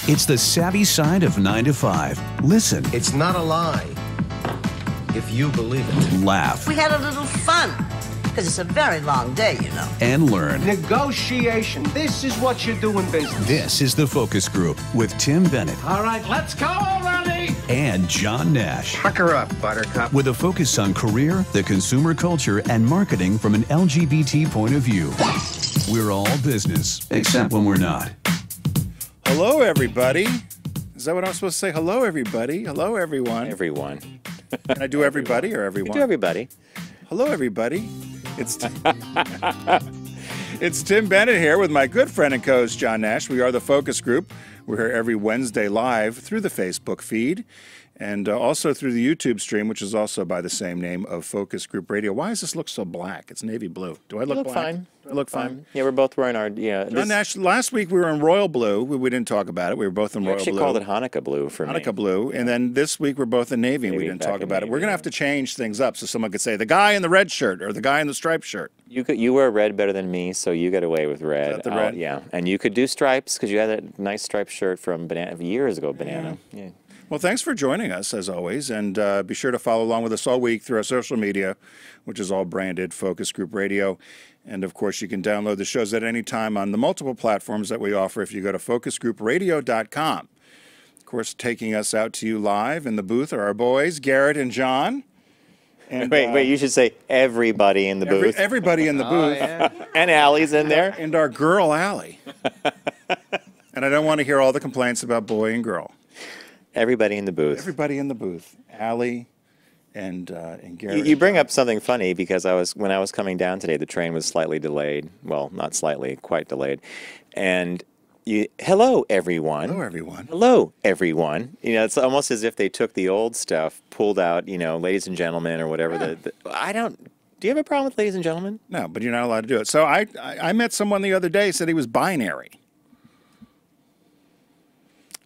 It's the savvy side of 9 to 5. Listen. It's not a lie if you believe it. Laugh. We had a little fun, because it's a very long day, you know. And learn. Negotiation. This is what you do in business. This is The Focus Group with Tim Bennett. All right, let's go already. And John Nash. Pucker up, Buttercup. With a focus on career, the consumer culture, and marketing from an LGBT point of view. We're all business, except when we're not. Hello, everybody. Is that what I'm supposed to say? Hello, everybody. Hello, everyone. Everyone. Can I do everybody or everyone? You do everybody. Hello, everybody. It's Tim Bennett here with my good friend and co-host John Nash. We are the Focus Group. We're here every Wednesday live through the Facebook feed and also through the YouTube stream, which is also by the same name of Focus Group Radio. Why does this look so black? It's navy blue. Do I look black? Fine. Do I look fine? Yeah, we're both wearing our... John Nash, last week we were in royal blue. We didn't talk about it. We were both in royal blue. actually called it Hanukkah blue for me. Hanukkah blue. And then this week we're both in navy and we didn't talk about it. We're going to have to change things up so someone could say the guy in the red shirt or the guy in the striped shirt. You wear red better than me, so you get away with red. Is that the red? Yeah. And you could do stripes because you had that nice striped shirt from years ago, Banana. Yeah. Well, thanks for joining us, as always, and be sure to follow along with us all week through our social media, which is all branded Focus Group Radio. And, of course, you can download the shows at any time on the multiple platforms that we offer if you go to focusgroupradio.com. Of course, taking us out to you live in the booth are our boys, Garrett and John. And, wait, you should say everybody in the booth. Everybody in the booth. Yeah. And Allie's in there. And our girl, Allie. And I don't want to hear all the complaints about boy and girl. Everybody in the booth. Everybody in the booth. Allie and Garrett. You bring up something funny because when I was coming down today, the train was slightly delayed. Well, not slightly, quite delayed. And hello, everyone. Hello, everyone. Hello, everyone. You know, it's almost as if they took the old stuff, pulled out, ladies and gentlemen or whatever. Yeah. Do you have a problem with ladies and gentlemen? No, but you're not allowed to do it. So I met someone the other day, said he was binary.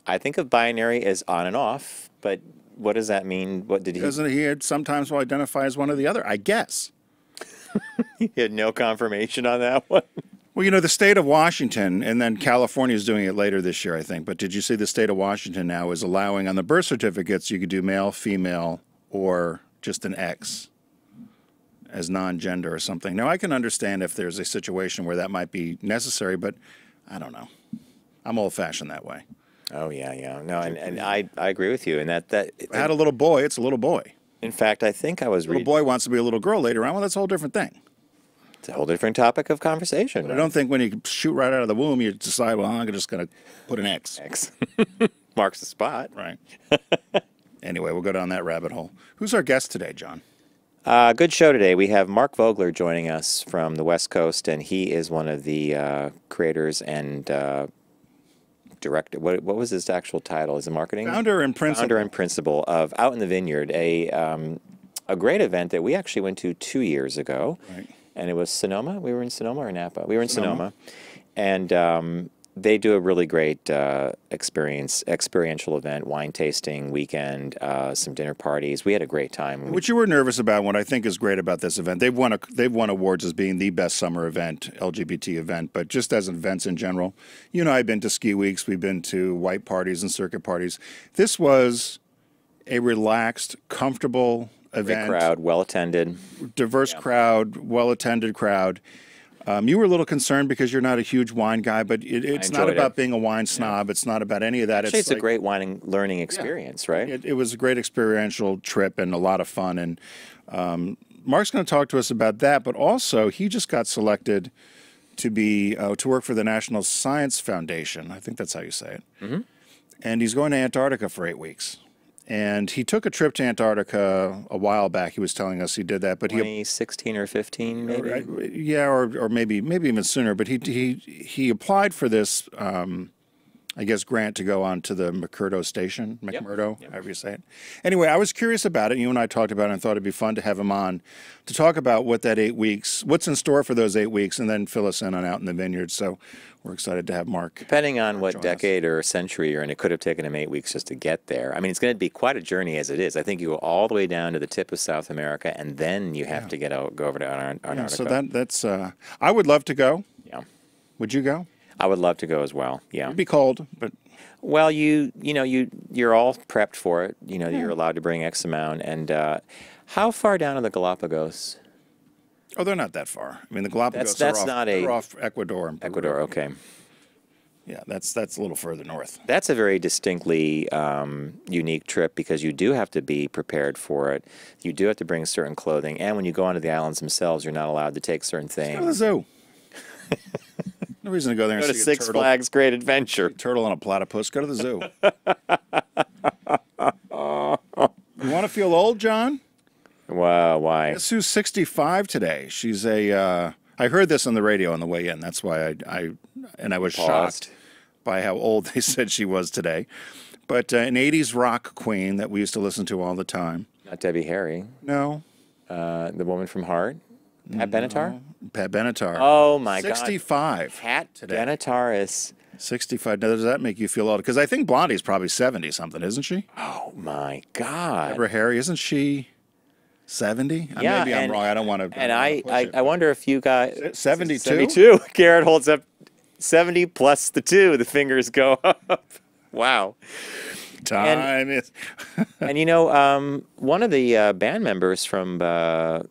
I think of binary as on and off, but what does that mean? What did he? Doesn't he sometimes will identify as one or the other? I guess. He had no confirmation on that one. Well, the state of Washington, and then California is doing it later this year, I think. But did you see the state of Washington now is allowing on the birth certificates you could do male, female, or just an X as non-gender or something. Now, I can understand if there's a situation where that might be necessary, but I don't know. I'm old-fashioned that way. Oh, yeah. No, and I agree with you. And that if I had a little boy, it's a little boy. In fact, I think I was reading. A little boy wants to be a little girl later on. Well, that's a whole different thing. It's a whole different topic of conversation. But I don't think when you shoot right out of the womb, you decide, well, I'm just going to put an X. Marks the spot. Right. Anyway, we'll go down that rabbit hole. Who's our guest today, John? Good show today. We have Mark Vogler joining us from the West Coast, and he is one of the creators and director. What was his actual title? Is it marketing? Founder and principal. Founder and principal of Out in the Vineyard, a great event that we actually went to 2 years ago. Right. And it was Sonoma. We were in Sonoma or Napa? We were in Sonoma. And they do a really great experiential event, wine tasting weekend, some dinner parties. We had a great time. What you were nervous about, what I think is great about this event, they've won awards as being the best summer event, LGBT event, but just as events in general. You and I have been to ski weeks. We've been to white parties and circuit parties. This was a relaxed, comfortable event. Great crowd, well-attended. Diverse crowd, well-attended crowd. You were a little concerned because you're not a huge wine guy, but it's not about being a wine snob. It's not about any of that. Actually, it's a great wine and learning experience, right? It was a great experiential trip and a lot of fun. And Mark's going to talk to us about that, but also he just got selected to work for the National Science Foundation. I think that's how you say it. Mm-hmm. And he's going to Antarctica for 8 weeks. And he took a trip to Antarctica a while back. He was telling us he did that, but 2016 or 15, maybe. Yeah, or maybe even sooner. But he applied for this, I guess, grant to go on to the McMurdo station, McMurdo, however you say it. Anyway, I was curious about it. You and I talked about it and thought it'd be fun to have him on to talk about what that 8 weeks, what's in store for those 8 weeks, and then fill us in on Out in the Vineyard. So we're excited to have Mark. Depending on what decade or century you're in, it could have taken him 8 weeks just to get there. I mean, it's going to be quite a journey as it is. I think you go all the way down to the tip of South America, and then you have to go over to Antarctica. So that's I would love to go. Yeah. Would you go? I would love to go as well. Yeah. It'd be cold, but Well, you're all prepped for it. You know, you're allowed to bring X amount. And how far down are the Galapagos? oh, they're not that far. I mean, the Galapagos That's are off, not they're off Ecuador and Peru. Ecuador. Okay. Yeah, that's a little further north. That's a very distinctly unique trip because you do have to be prepared for it. You do have to bring certain clothing, and when you go onto the islands themselves, you're not allowed to take certain Go to the things. zoo. No reason to go there and Go to see Six a turtle. Flags Great Adventure. Turtle and a platypus. Go to the zoo. You want to feel old, John? Wow, why? Guess who's 65 today? She's a. I heard this on the radio on the way in. That's why I was Paused. shocked by how old they said she was today. But an 80s rock queen that we used to listen to all the time. Not Debbie Harry. No. The woman from Heart. Pat Benatar? Pat Benatar. Oh, my God. 65. Pat today. Benatar is... 65. Now, does that make you feel old? Because I think Blondie's probably 70 something, isn't she? Oh, my God. Deborah Harry, isn't she 70? Yeah, Maybe I'm and- wrong. I don't want to. And I wonder if you guys... 72? 72. Garrett holds up 70 plus the 2. The fingers go up. Wow. Time is. And you know, one of the band members from why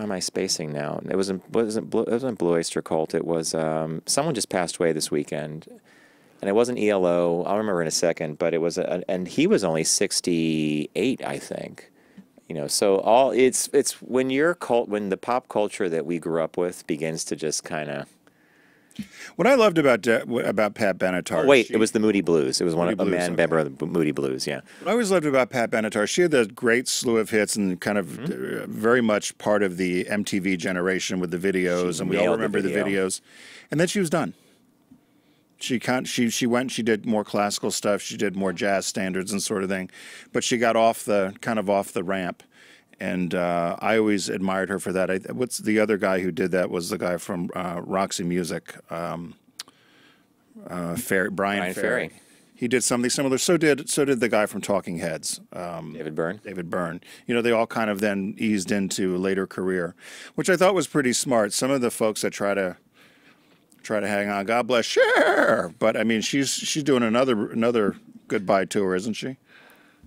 am I spacing now? It wasn't Blue Oyster Cult. It was someone just passed away this weekend, and it wasn't ELO. I'll remember in a second. But it was and he was only 68, I think. You know, so it's when when the pop culture that we grew up with begins to just kind of. What I loved about Pat Benatar. Wait, it was the Moody Blues. It was a Blues, man okay. member of the Moody Blues. Yeah. What I always loved about Pat Benatar, she had the great slew of hits and kind of very much part of the MTV generation with the videos, and we all nailed the remember the video. videos. And then she was done. She went and she did more classical stuff. She did more jazz standards and sort of thing, but she got off the ramp. And I always admired her for that. What's the other guy who did that? Was the guy from Roxy Music, Brian Ferry. He did something similar. So did the guy from Talking Heads, David Byrne. David Byrne. You know, they all kind of then eased into a later career, which I thought was pretty smart. Some of the folks that try to hang on, God bless, sure. But I mean, she's doing another goodbye tour, isn't she?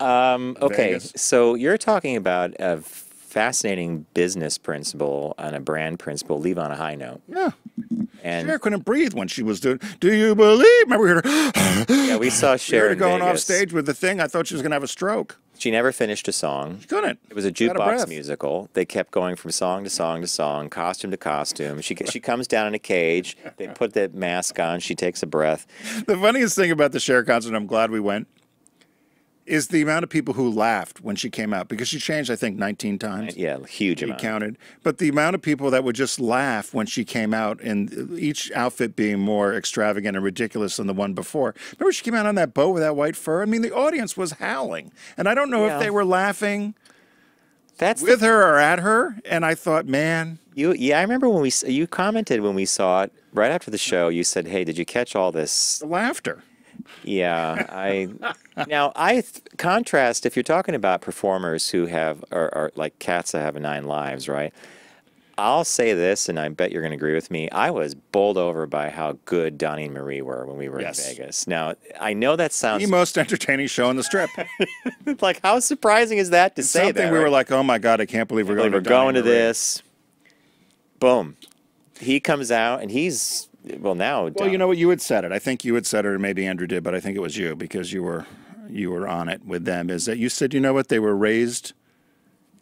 Okay, Vegas. so you're talking about a fascinating business principle and a brand principle. Leave on a high note. Yeah. And Cher couldn't breathe when she was doing. Do you believe? Remember, we heard her. yeah, we saw We Cher heard her in going off Vegas. stage with the thing. I thought she was going to have a stroke. She never finished a song. She couldn't. It was a Out of jukebox breath. musical. They kept going from song to song to song, costume to costume. She comes down in a cage. They put the mask on. She takes a breath. The funniest thing about the Cher concert, I'm glad we went, is the amount of people who laughed when she came out, because she changed, I think, 19 times. Yeah, huge He amount. counted. But the amount of people that would just laugh when she came out, and each outfit being more extravagant and ridiculous than the one before. Remember she came out on that boat with that white fur? I mean, the audience was howling. And I don't know Yeah. if they were laughing That's with her or at her. And I thought, man, yeah. I remember when you commented when we saw it right after the show. You said, "Hey, did you catch all this?" the laughter. Yeah, contrast if you're talking about performers who are like cats that have 9 lives, right? I'll say this, and I bet you're going to agree with me. I was bowled over by how good Donnie and Marie were when we were Yes. in Vegas. Now, I know that sounds The most entertaining show on the strip. like how surprising is that to say Something that? we were right? like, oh my God, I can't believe we're going We're to Donnie going to and Marie. this. Boom. He comes out, and he's now. Well, you know what? You had said it. I think you had said it, or maybe Andrew did, but I think it was you, because you were on it with them. Is that you said, you know what? They were raised.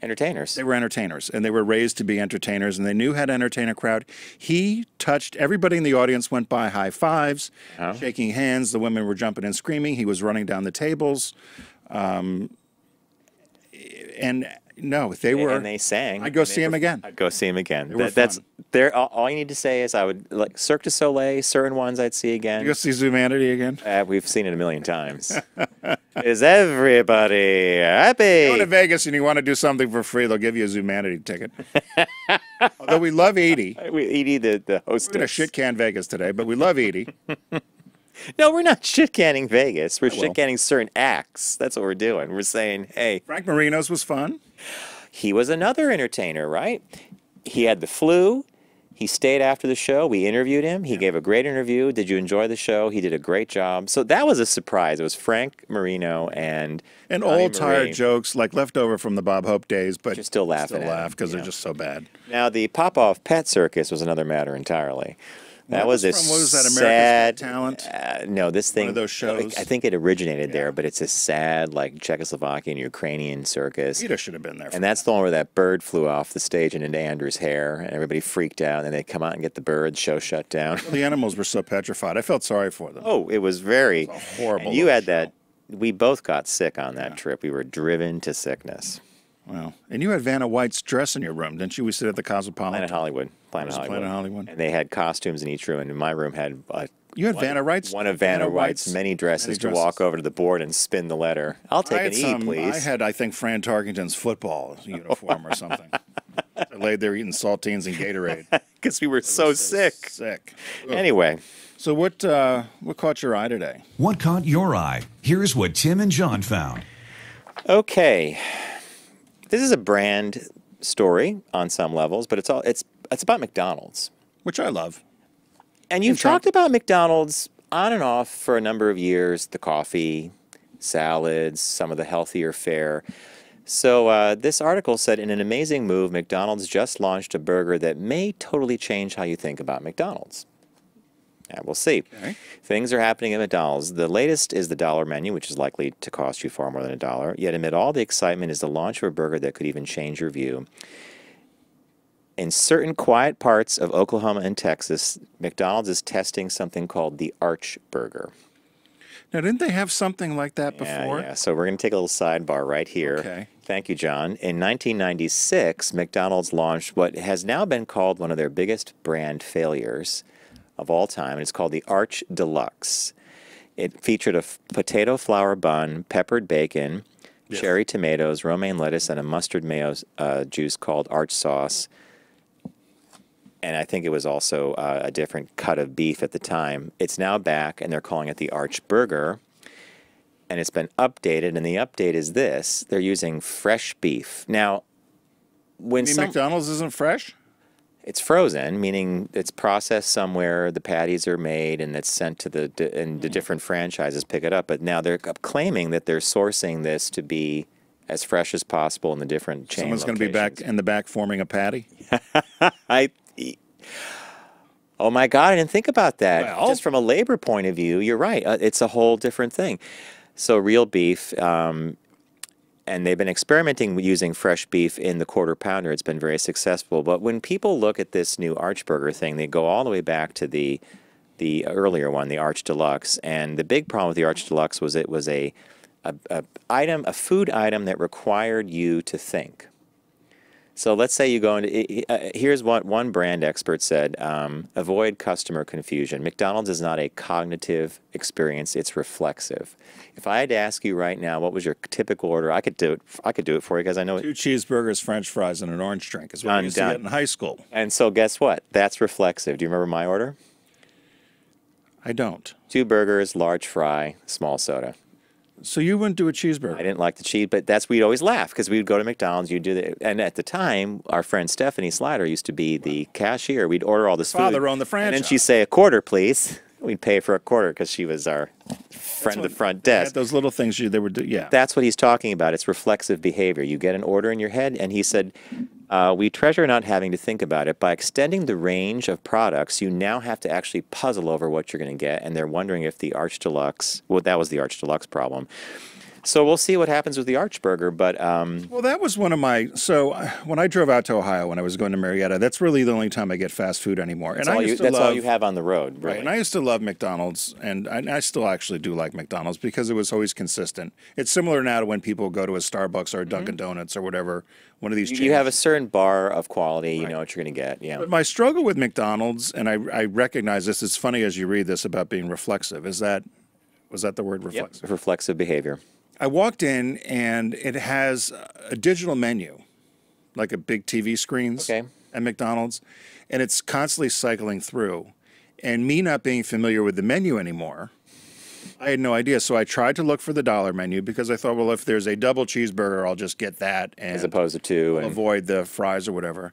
entertainers. They were entertainers, and they were raised to be entertainers, and they knew how to entertain a crowd. He touched everybody in the audience. Went by high fives, shaking hands. The women were jumping and screaming. He was running down the tables, and no, they were. And they sang. I'd go and see they him were- again. I'd go see him again. were That's fun. there. All you need to say is I would like Cirque du Soleil. Certain ones I'd see again. You go see Zumanity again. We've seen it a million times. Is everybody happy? Go to Vegas and you want to do something for free, they'll give you a Zumanity ticket. Although we love Edie. Edie, the hostess. We're going to shit can Vegas today, but we love Edie. No, we're not shit canning Vegas. We're will. shit canning certain acts. That's what we're doing. We're saying, hey, Frank Marino's was fun. he was another entertainer, right? He had the flu. He stayed after the show. We interviewed him. He gave a great interview. Did you enjoy the show? He did a great job. So that was a surprise. It was Frank Marino and old tired jokes like left over from the Bob Hope days, but you're still laughing. Still laugh because they're just so bad. Now the Pop-Off Pet Circus was another matter entirely. That was a from, what was that, sad America's Got Talent? No, this thing. One of those shows. I think it originated there, but it's a sad, like Czechoslovakian, Ukrainian circus. Peter should have been there. And that's the one where that bird flew off the stage and into Andrew's hair, and everybody freaked out. And then they come out and get the bird. Show shut down. Well, the animals were so petrified. I felt sorry for them. Oh, it was very it was a horrible. And you had that. We both got sick on that trip. We were driven to sickness. Wow. And you had Vanna White's dress in your room, didn't you? We sit at the Cosmopolitan. Planet Hollywood. Planet Hollywood. And they had costumes in each room, and my room had you had Vanna White's one of Vanna White's many dresses to walk over to the board and spin the letter. I'll take an E, please. I had, I think, Fran Tarkington's football uniform or something. I laid there eating saltines and Gatorade because we were so sick. Anyway. So what caught your eye today? What caught your eye? Here's what Tim and John found. Okay. This is a brand story on some levels, but it's about McDonald's, which I love. And you've talked about McDonald's on and off for a number of years, the coffee, salads, some of the healthier fare. So this article said, in an amazing move, McDonald's just launched a burger that may totally change how you think about McDonald's. Yeah, we'll see. Okay. Things are happening at McDonald's. The latest is the dollar menu, which is likely to cost you far more than $1. Yet amid all the excitement is the launch of a burger that could even change your view. In certain quiet parts of Oklahoma and Texas, McDonald's is testing something called the Arch Burger. Now, didn't they have something like that before? Yeah. So we're going to take a little sidebar right here. Okay. Thank you, John. In 1996, McDonald's launched what has now been called one of their biggest brand failures of all time, and it's called the Arch Deluxe. It featured a potato flour bun, peppered bacon, cherry tomatoes, romaine lettuce, and a mustard mayo juice called Arch sauce. And I think it was also a different cut of beef at the time. It's now back, and they're calling it the Arch Burger. And it's been updated, and the update is this. They're using fresh beef. Now, when McDonald's isn't fresh? It's frozen, meaning it's processed somewhere, the patties are made, and it's sent to the different franchises pick it up. But now they're claiming that they're sourcing this to be as fresh as possible in the different chain Someone's going to be back in the back forming a patty? Oh, my God, I didn't think about that. Well, just from a labor point of view, you're right. It's a whole different thing. So real beef, and they've been experimenting with using fresh beef in the Quarter Pounder. It's been very successful. But when people look at this new Arch Burger thing, they go all the way back to the earlier one, the Arch Deluxe. And the big problem with the Arch Deluxe was it was a food item that required you to think. So let's say you go into, here's what one brand expert said, avoid customer confusion. McDonald's is not a cognitive experience, it's reflexive. If I had to ask you right now, what was your typical order, I could do it for you because I know 2 cheeseburgers, French fries, and an orange drink is what I used to get in high school. And so guess what? That's reflexive. Do you remember my order? I don't. 2 burgers, large fry, small soda. So you wouldn't do a cheeseburger? I didn't like the cheese, but we'd always laugh because we'd go to McDonald's, you'd do that. And at the time, our friend Stephanie Slider used to be the cashier. We'd order all this food. Father owned the franchise. And then she'd say, a quarter, please. We'd pay for a quarter because she was our friend at the front desk. Those little things they would do, yeah. That's what he's talking about. It's reflexive behavior. You get an order in your head, and he said, we treasure not having to think about it. By extending the range of products, you now have to actually puzzle over what you're going to get, and they're wondering if the Arch Deluxe, well, that was the Arch Deluxe problem. So we'll see what happens with the Arch Burger, but... Well, that was one of my... So when I drove out to Ohio when I was going to Marietta, that's really the only time I get fast food anymore. That's all you have on the road, really. Right, and I used to love McDonald's, and I still actually do like McDonald's because it was always consistent. It's similar now to when people go to a Starbucks or a Dunkin' Donuts or whatever, one of these chains. You have a certain bar of quality, you know what you're going to get, yeah. But my struggle with McDonald's, and I recognize this, it's funny as you read this about being reflexive, was that the word reflexive? Yep, reflexive behavior. I walked in, and it has a digital menu, like a big TV screens at McDonald's, and it's constantly cycling through. And me not being familiar with the menu anymore, I had no idea. So I tried to look for the dollar menu because I thought, well, if there's a double cheeseburger, I'll just get that. And as opposed to 2. Avoid the fries or whatever.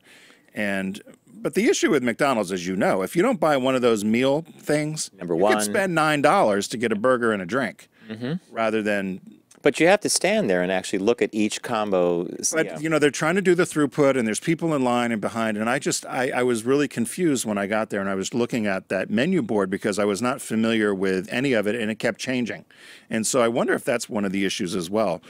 But the issue with McDonald's, as you know, if you don't buy one of those meal things, Number you one. could spend $9 to get a burger and a drink, rather than. But you have to stand there and actually look at each combo. But you know, they're trying to do the throughput, and there's people in line and behind. And I was really confused when I got there, and I was looking at that menu board because I was not familiar with any of it, and it kept changing. And so I wonder if that's one of the issues as well.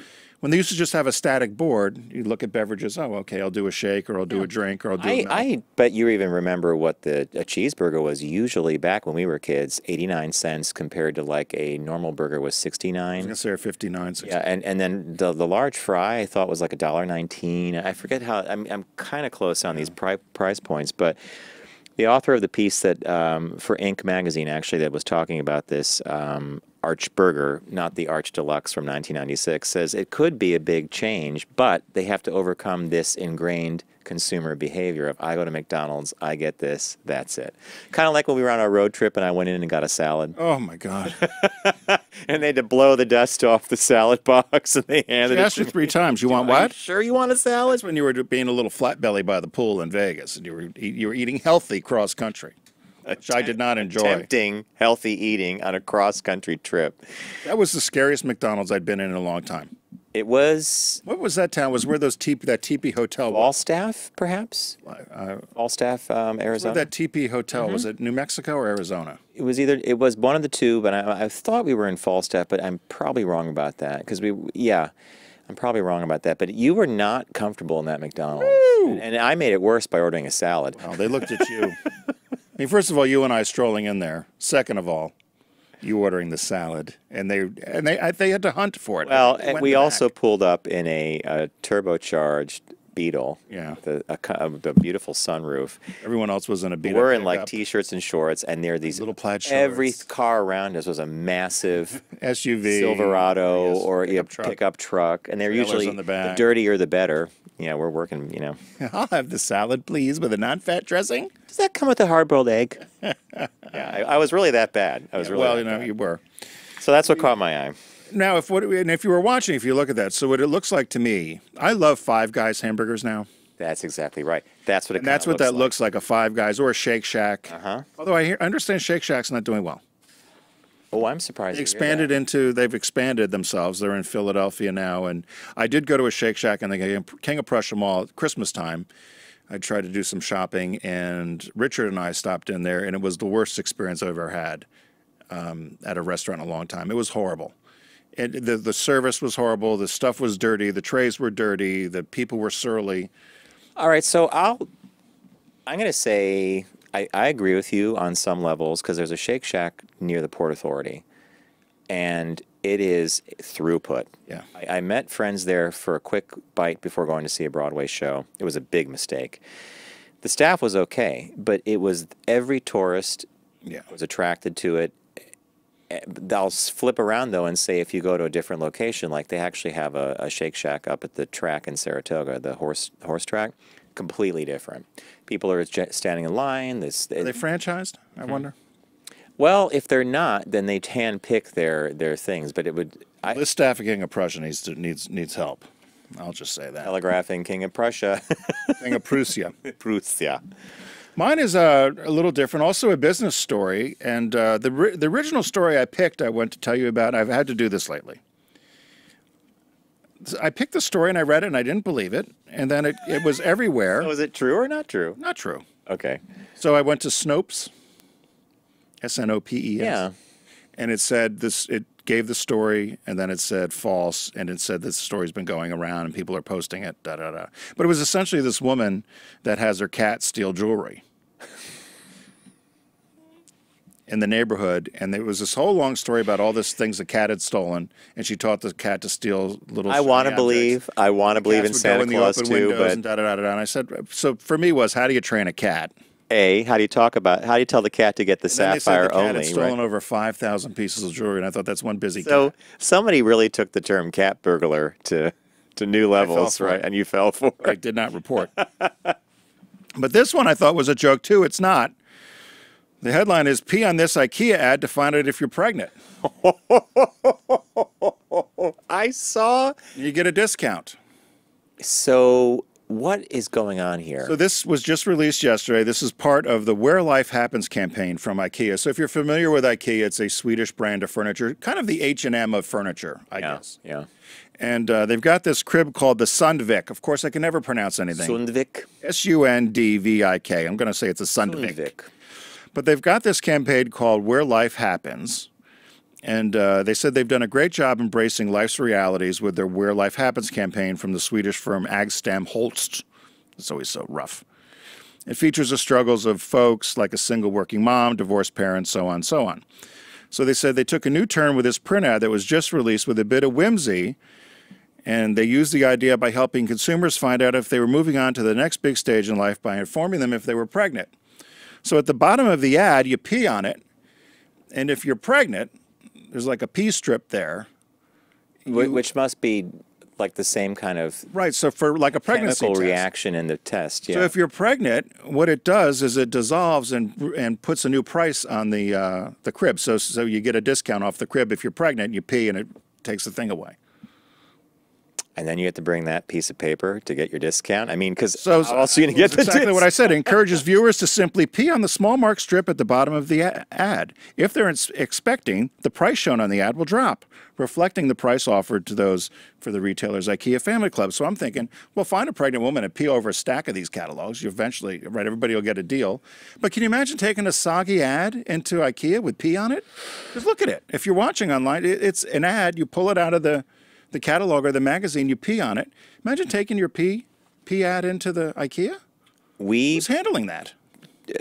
When they used to just have a static board, you look at beverages. Oh, okay, I'll do a shake, or I'll do a drink, or I'll do a milk. I bet you even remember what a cheeseburger was usually back when we were kids, 89 cents compared to like a normal burger was 69. I was going to say 59, 60. Yeah, and then the large fry I thought was like $1.19. I forget how. I'm kind of close on these price points, but the author of the piece that for Inc. magazine actually that was talking about this Arch Burger, not the Arch Deluxe from 1996, says it could be a big change, but they have to overcome this ingrained consumer behavior of I go to McDonald's, I get this, that's it. Kind of like when we were on our road trip and I went in and got a salad. Oh my God! And they had to blow the dust off the salad box, and they handed She it asked to you me. 3 times. You want Are you what? sure you want a salad? That's when you were being a little flat belly by the pool in Vegas, and you were eating healthy cross country, which I did not enjoy. Tempting healthy eating on a cross-country trip. That was the scariest McDonald's I'd been in a long time. It was What was that town? Was where that teepee hotel was? Falstaff, perhaps? Falstaff, Where Arizona. that teepee hotel was it? New Mexico or Arizona? It was one of the two, but I thought we were in Falstaff, but I'm probably wrong about that because I'm probably wrong about that. But you were not comfortable in that McDonald's, and I made it worse by ordering a salad. Well, they looked at you. I mean, first of all, you and I strolling in there. Second of all, you ordering the salad, and they had to hunt for it. Well, It and went we in the also back. pulled up in a turbocharged Beetle. Yeah. The beautiful sunroof. Everyone else was in a beat-up We're in like pickup. T-shirts and shorts, and there are these Little plaid Every shorts. car around us was a massive SUV, Silverado yes, or pickup truck. and they're Trailers usually on the back. dirtier the better. Yeah, we're working. I'll have the salad, please, with a non-fat dressing. Does that come with a hard-boiled egg? Yeah, I was really that bad. I was really Well, that bad. you were. So that's what caught my eye. Now, if you were watching, if you look at that, so what it looks like to me, I love Five Guys hamburgers now. That's exactly right. That's what it. And that's what that looks like, a Five Guys or a Shake Shack. Although I understand Shake Shack's not doing well. Oh, I'm surprised. They've expanded themselves. They're in Philadelphia now. And I did go to a Shake Shack in the King of Prussia Mall at Christmas time. I tried to do some shopping, and Richard and I stopped in there, and it was the worst experience I've ever had at a restaurant in a long time. It was horrible. The service was horrible. The stuff was dirty. The trays were dirty. The people were surly. All right, so I'm going to say I agree with you on some levels because there's a Shake Shack near the Port Authority, and it is throughput. Yeah. I met friends there for a quick bite before going to see a Broadway show. It was a big mistake. The staff was okay, but it was every tourist was attracted to it. I'll flip around, though, and say if you go to a different location, like they actually have a Shake Shack up at the track in Saratoga, the horse track, completely different. People are standing in line. Are they franchised, I wonder? Well, if they're not, then they hand-pick their things, but it would... This staff of King of Prussia needs help. I'll just say that. Telegraphing King of Prussia. King of Prussia. Prussia. Mine is a little different, also a business story. And the original story I picked, I want to tell you about. I've had to do this lately. I picked the story and I read it and I didn't believe it. And then it was everywhere. So is it true or not true? Not true. Okay. So I went to Snopes, SNOPES. Yeah. And it said this. It gave the story, and then it said false, and it said this story's been going around, and people are posting it. Da da da. But it was essentially this woman that has her cat steal jewelry in the neighborhood, and there was this whole long story about all these things the cat had stolen, and she taught the cat to steal little. I want to believe in Santa Claus too, but and da da da da. And I said, so for me was, how do you train a cat? How do you tell the cat to get the Then they said sapphire the cat only? had stolen Right? over 5,000 pieces of jewelry, and I thought that's one busy So cat. somebody really took the term cat burglar to new levels, for right? it. And you fell for I it. did not report. But this one I thought was a joke too. It's not. The headline is, pee on this Ikea ad to find out if you're pregnant. I saw. You get a discount. So What is going on here? So this was just released yesterday. This is part of the Where Life Happens campaign from Ikea. So if you're familiar with Ikea, it's a Swedish brand of furniture, kind of the H&M of furniture, I guess. Yeah. And they've got this crib called the Sundvik. Of course, I can never pronounce anything. Sundvik. Sundvik. I'm going to say it's a Sundvik. But they've got this campaign called Where Life Happens. And they said they've done a great job embracing life's realities with their Where Life Happens campaign from the Swedish firm Agstam Holst. It's always so rough. It features the struggles of folks like a single working mom, divorced parents, so on, so on. So they said they took a new turn with this print ad that was just released with a bit of whimsy, and they used the idea by helping consumers find out if they were moving on to the next big stage in life by informing them if they were pregnant. So at the bottom of the ad, you pee on it, and if you're pregnant, there's like a pee strip there. Which must be like the same kind of right. So for like a pregnancy chemical test. reaction in the test. Yeah. So if you're pregnant, what it does is it dissolves and puts a new price on the crib. So you get a discount off the crib if you're pregnant. You pee and it takes the thing away. And then you have to bring that piece of paper to get your discount? I mean, because how else are you going to get the exactly what I said. It encourages viewers to simply pee on the small marked strip at the bottom of the ad. If they're expecting, the price shown on the ad will drop, reflecting the price offered to those for the retailer's IKEA Family Club. So I'm thinking, well, find a pregnant woman and pee over a stack of these catalogs. You eventually, right, everybody will get a deal. But can you imagine taking a soggy ad into IKEA with pee on it? Just look at it. If you're watching online, it's an ad. You pull it out of the catalog or the magazine, you pee on it. Imagine taking your pee ad into the IKEA. Who's handling that?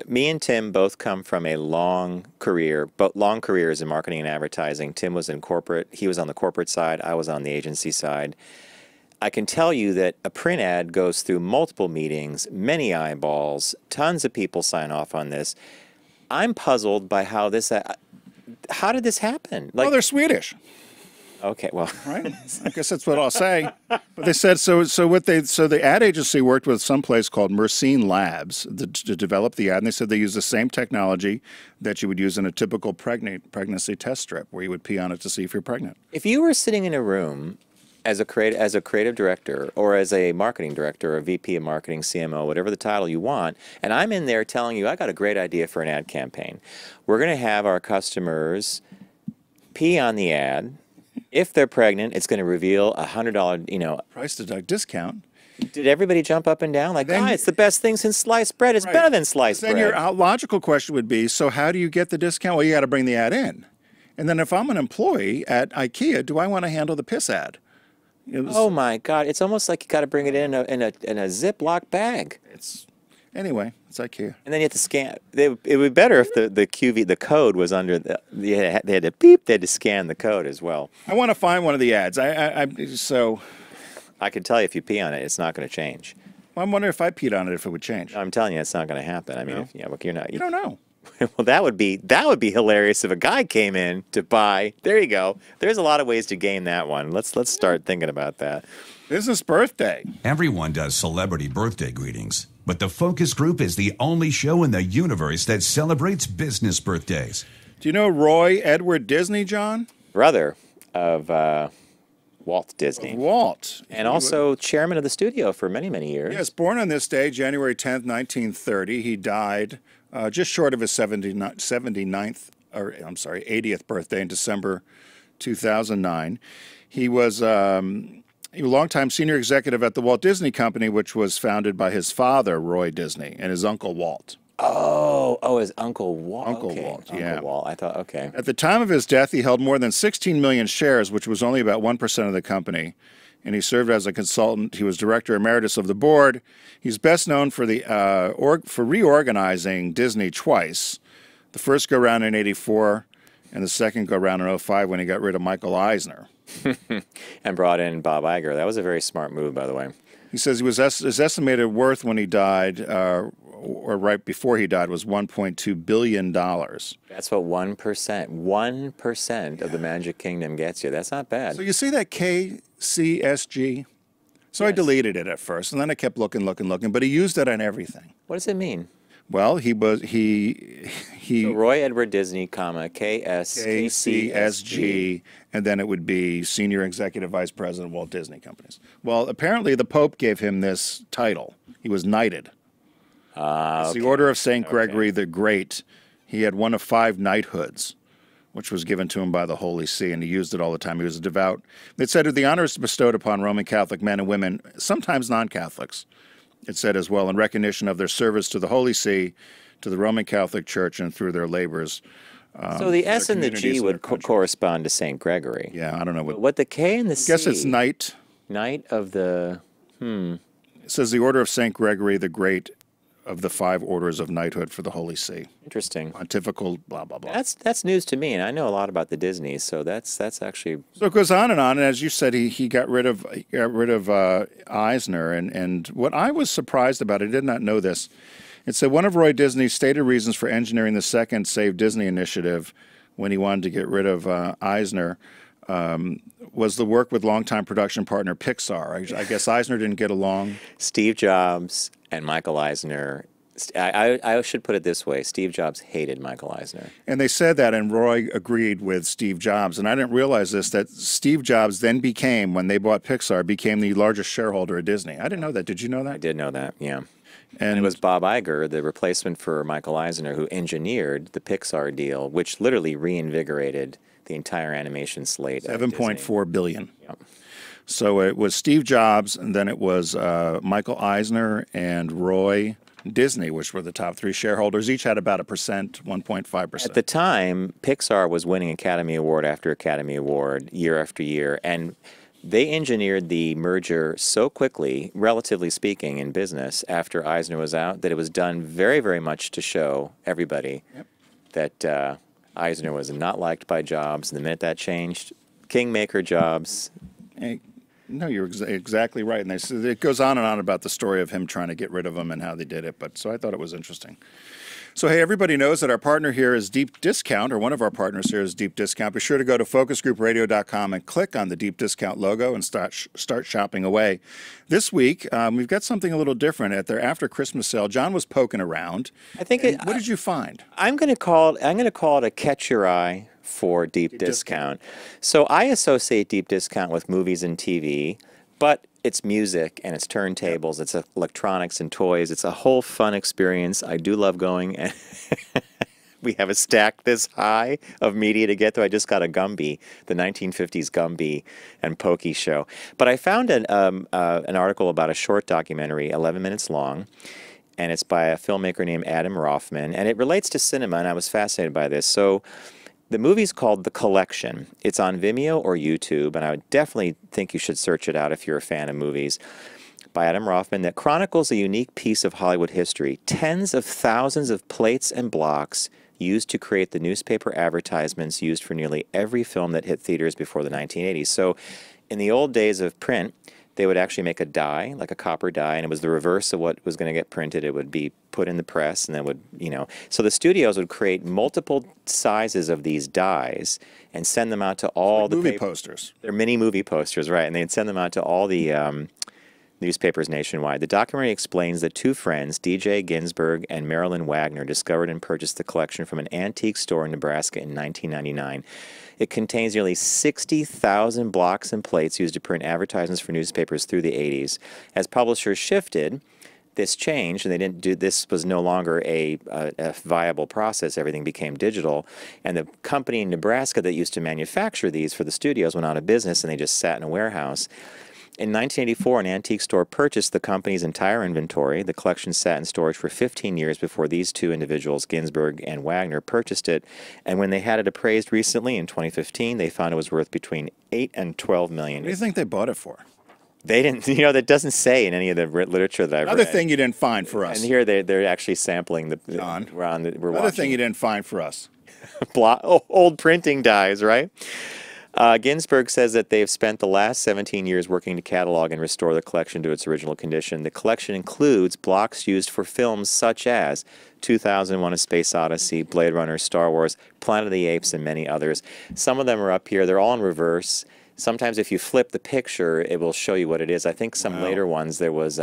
Me and Tim both come from a long career, but long careers in marketing and advertising. Tim was in corporate. He was on the corporate side. I was on the agency side. I can tell you that a print ad goes through multiple meetings, many eyeballs, tons of people sign off on this. I'm puzzled by how this, how did this happen? Well, they're Swedish. Okay, well, right. I guess that's what I'll say. But they said so the ad agency worked with some place called Mercine Labs to develop the ad, and they said they use the same technology that you would use in a typical pregnancy test strip, where you would pee on it to see if you're pregnant. If you were sitting in a room as a creative director or as a marketing director or a VP of marketing, CMO, whatever the title you want, and I'm in there telling you I got a great idea for an ad campaign. We're going to have our customers pee on the ad. If they're pregnant, it's going to reveal a $100, price deduct discount. Did everybody jump up and down? Like, it's the best thing since sliced bread. It's better than sliced bread. Then your logical question would be, so how do you get the discount? Well, you got to bring the ad in. And then if I'm an employee at IKEA, do I want to handle the piss ad? Oh my God! It's almost like you got to bring it in a Ziploc bag. Anyway, it's IKEA. And then you have to scan. It would be better if the code was under they had to beep. They had to scan the code as well. I want to find one of the ads. So I can tell you if you pee on it, it's not going to change. Well, I'm wondering if I peed on it, if it would change. I'm telling you, it's not going to happen. I mean, you're not. You don't know. Well, that would be hilarious if a guy came in to buy. There you go. There's a lot of ways to game that one. Let's start thinking about that. Business birthday. Everyone does celebrity birthday greetings, but the Focus Group is the only show in the universe that celebrates business birthdays. Do you know Roy Edward Disney, John? Brother of Walt Disney. Walt. And also chairman of the studio for many, many years. Yes, born on this day, January 10th, 1930. He died just short of his 80th birthday in December 2009. He was a longtime senior executive at the Walt Disney Company, which was founded by his father, Roy Disney, and his uncle, Walt. Oh, his Uncle Walt. Uncle okay. Walt, Uncle yeah. Walt. I thought, okay. At the time of his death, he held more than 16 million shares, which was only about 1% of the company. And he served as a consultant. He was director emeritus of the board. He's best known for for reorganizing Disney twice. The first go-round in '84 and the second go-round in '05 when he got rid of Michael Eisner. And brought in Bob Iger. That was a very smart move, by the way. He says his estimated worth when he died, or right before he died, was $1.2 billion. That's what 1% of the Magic Kingdom gets you. That's not bad. So you see that KCSG? So yes. I deleted it at first, and then I kept looking, but he used it on everything. What does it mean? Well, So Roy Edward Disney, comma, KSKCSG. KCSG, and then it would be Senior Executive Vice President, Walt Disney Companies. Well, apparently the Pope gave him this title. He was knighted. It's the Order of St. Gregory the Great. He had one of 5 knighthoods, which was given to him by the Holy See, and he used it all the time. He was a devout. It said the honor is bestowed upon Roman Catholic men and women, sometimes non-Catholics, it said as well, in recognition of their service to the Holy See, to the Roman Catholic Church, and through their labors. So the S and the G would correspond to St. Gregory. Yeah, I don't know. What the K and the C? I guess it's knight. Knight of the... It says the Order of St. Gregory the Great of the 5 orders of knighthood for the Holy See. Interesting. Pontifical, blah, blah, blah. That's news to me, and I know a lot about the Disneys, so that's actually... So it goes on, and as you said, he got rid of Eisner, and what I was surprised about, I did not know this, it said one of Roy Disney's stated reasons for engineering the second Save Disney initiative when he wanted to get rid of Eisner was the work with longtime production partner Pixar. I guess Eisner didn't get along. Steve Jobs and Michael Eisner. I should put it this way. Steve Jobs hated Michael Eisner. And they said that, and Roy agreed with Steve Jobs. And I didn't realize this, that Steve Jobs then became, when they bought Pixar, became the largest shareholder of Disney. I didn't know that. Did you know that? I did know that, yeah. And it was Bob Iger, the replacement for Michael Eisner, who engineered the Pixar deal, which literally reinvigorated the entire animation slate. $7.4 billion. Yep. So it was Steve Jobs, and then it was Michael Eisner and Roy Disney, which were the top 3 shareholders. Each had about 1.5%. At the time, Pixar was winning Academy Award after Academy Award year after year, and they engineered the merger so quickly, relatively speaking, in business after Eisner was out, that it was done very, very much to show everybody that Eisner was not liked by Jobs. And the minute that changed, Kingmaker Jobs. Hey, no, you're exactly right. And it goes on and on about the story of him trying to get rid of him and how they did it. So I thought it was interesting. So, hey, everybody knows that our partner here is Deep Discount, or one of our partners here is Deep Discount. Be sure to go to focusgroupradio.com and click on the Deep Discount logo and start shopping away. This week, we've got something a little different at their after Christmas sale. John was poking around. What did you find? I'm going to call it a catch your eye for Deep Discount. So I associate Deep Discount with movies and TV, but it's music and it's turntables, it's electronics and toys. It's a whole fun experience. I do love going. And we have a stack this high of media to get through. I just got a Gumby, the 1950s Gumby and Pokey show. But I found an article about a short documentary, 11 minutes long, and it's by a filmmaker named Adam Rothman, and it relates to cinema, and I was fascinated by this. So the movie's called The Collection. It's on Vimeo or YouTube, and I would definitely think you should search it out if you're a fan of movies, by Adam Rothman, that chronicles a unique piece of Hollywood history. Tens of thousands of plates and blocks used to create the newspaper advertisements used for nearly every film that hit theaters before the 1980s. So in the old days of print, they would actually make a die, like a copper die, and it was the reverse of what was going to get printed. It would be put in the press, and then would, so the studios would create multiple sizes of these dies and send them out to all the movie posters. They're mini movie posters, right? And they'd send them out to all the newspapers nationwide. The documentary explains that 2 friends, D.J. Ginsburg and Marilyn Wagner, discovered and purchased the collection from an antique store in Nebraska in 1999. It contains nearly 60,000 blocks and plates used to print advertisements for newspapers through the 80s. As publishers shifted, this changed, and they didn't do this was no longer a viable process. Everything became digital, and the company in Nebraska that used to manufacture these for the studios went out of business, and they just sat in a warehouse. In 1984, an antique store purchased the company's entire inventory. The collection sat in storage for 15 years before these 2 individuals, Ginsburg and Wagner, purchased it. And when they had it appraised recently in 2015, they found it was worth between $8 and $12 million. What do you think they bought it for? They didn't, that doesn't say in any of the literature that I've read. Another thing you didn't find for us. And here they're actually sampling the. John, Another thing you didn't find for us. Old printing dies, right? Ginsburg says that they've spent the last 17 years working to catalog and restore the collection to its original condition. The collection includes blocks used for films such as 2001: A Space Odyssey, Blade Runner, Star Wars, Planet of the Apes, and many others. Some of them are up here. They're all in reverse. Sometimes if you flip the picture, it will show you what it is. I think some later ones, there was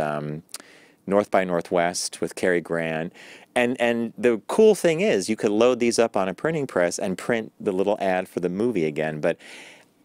North by Northwest with Cary Grant. And the cool thing is you could load these up on a printing press and print the little ad for the movie again. But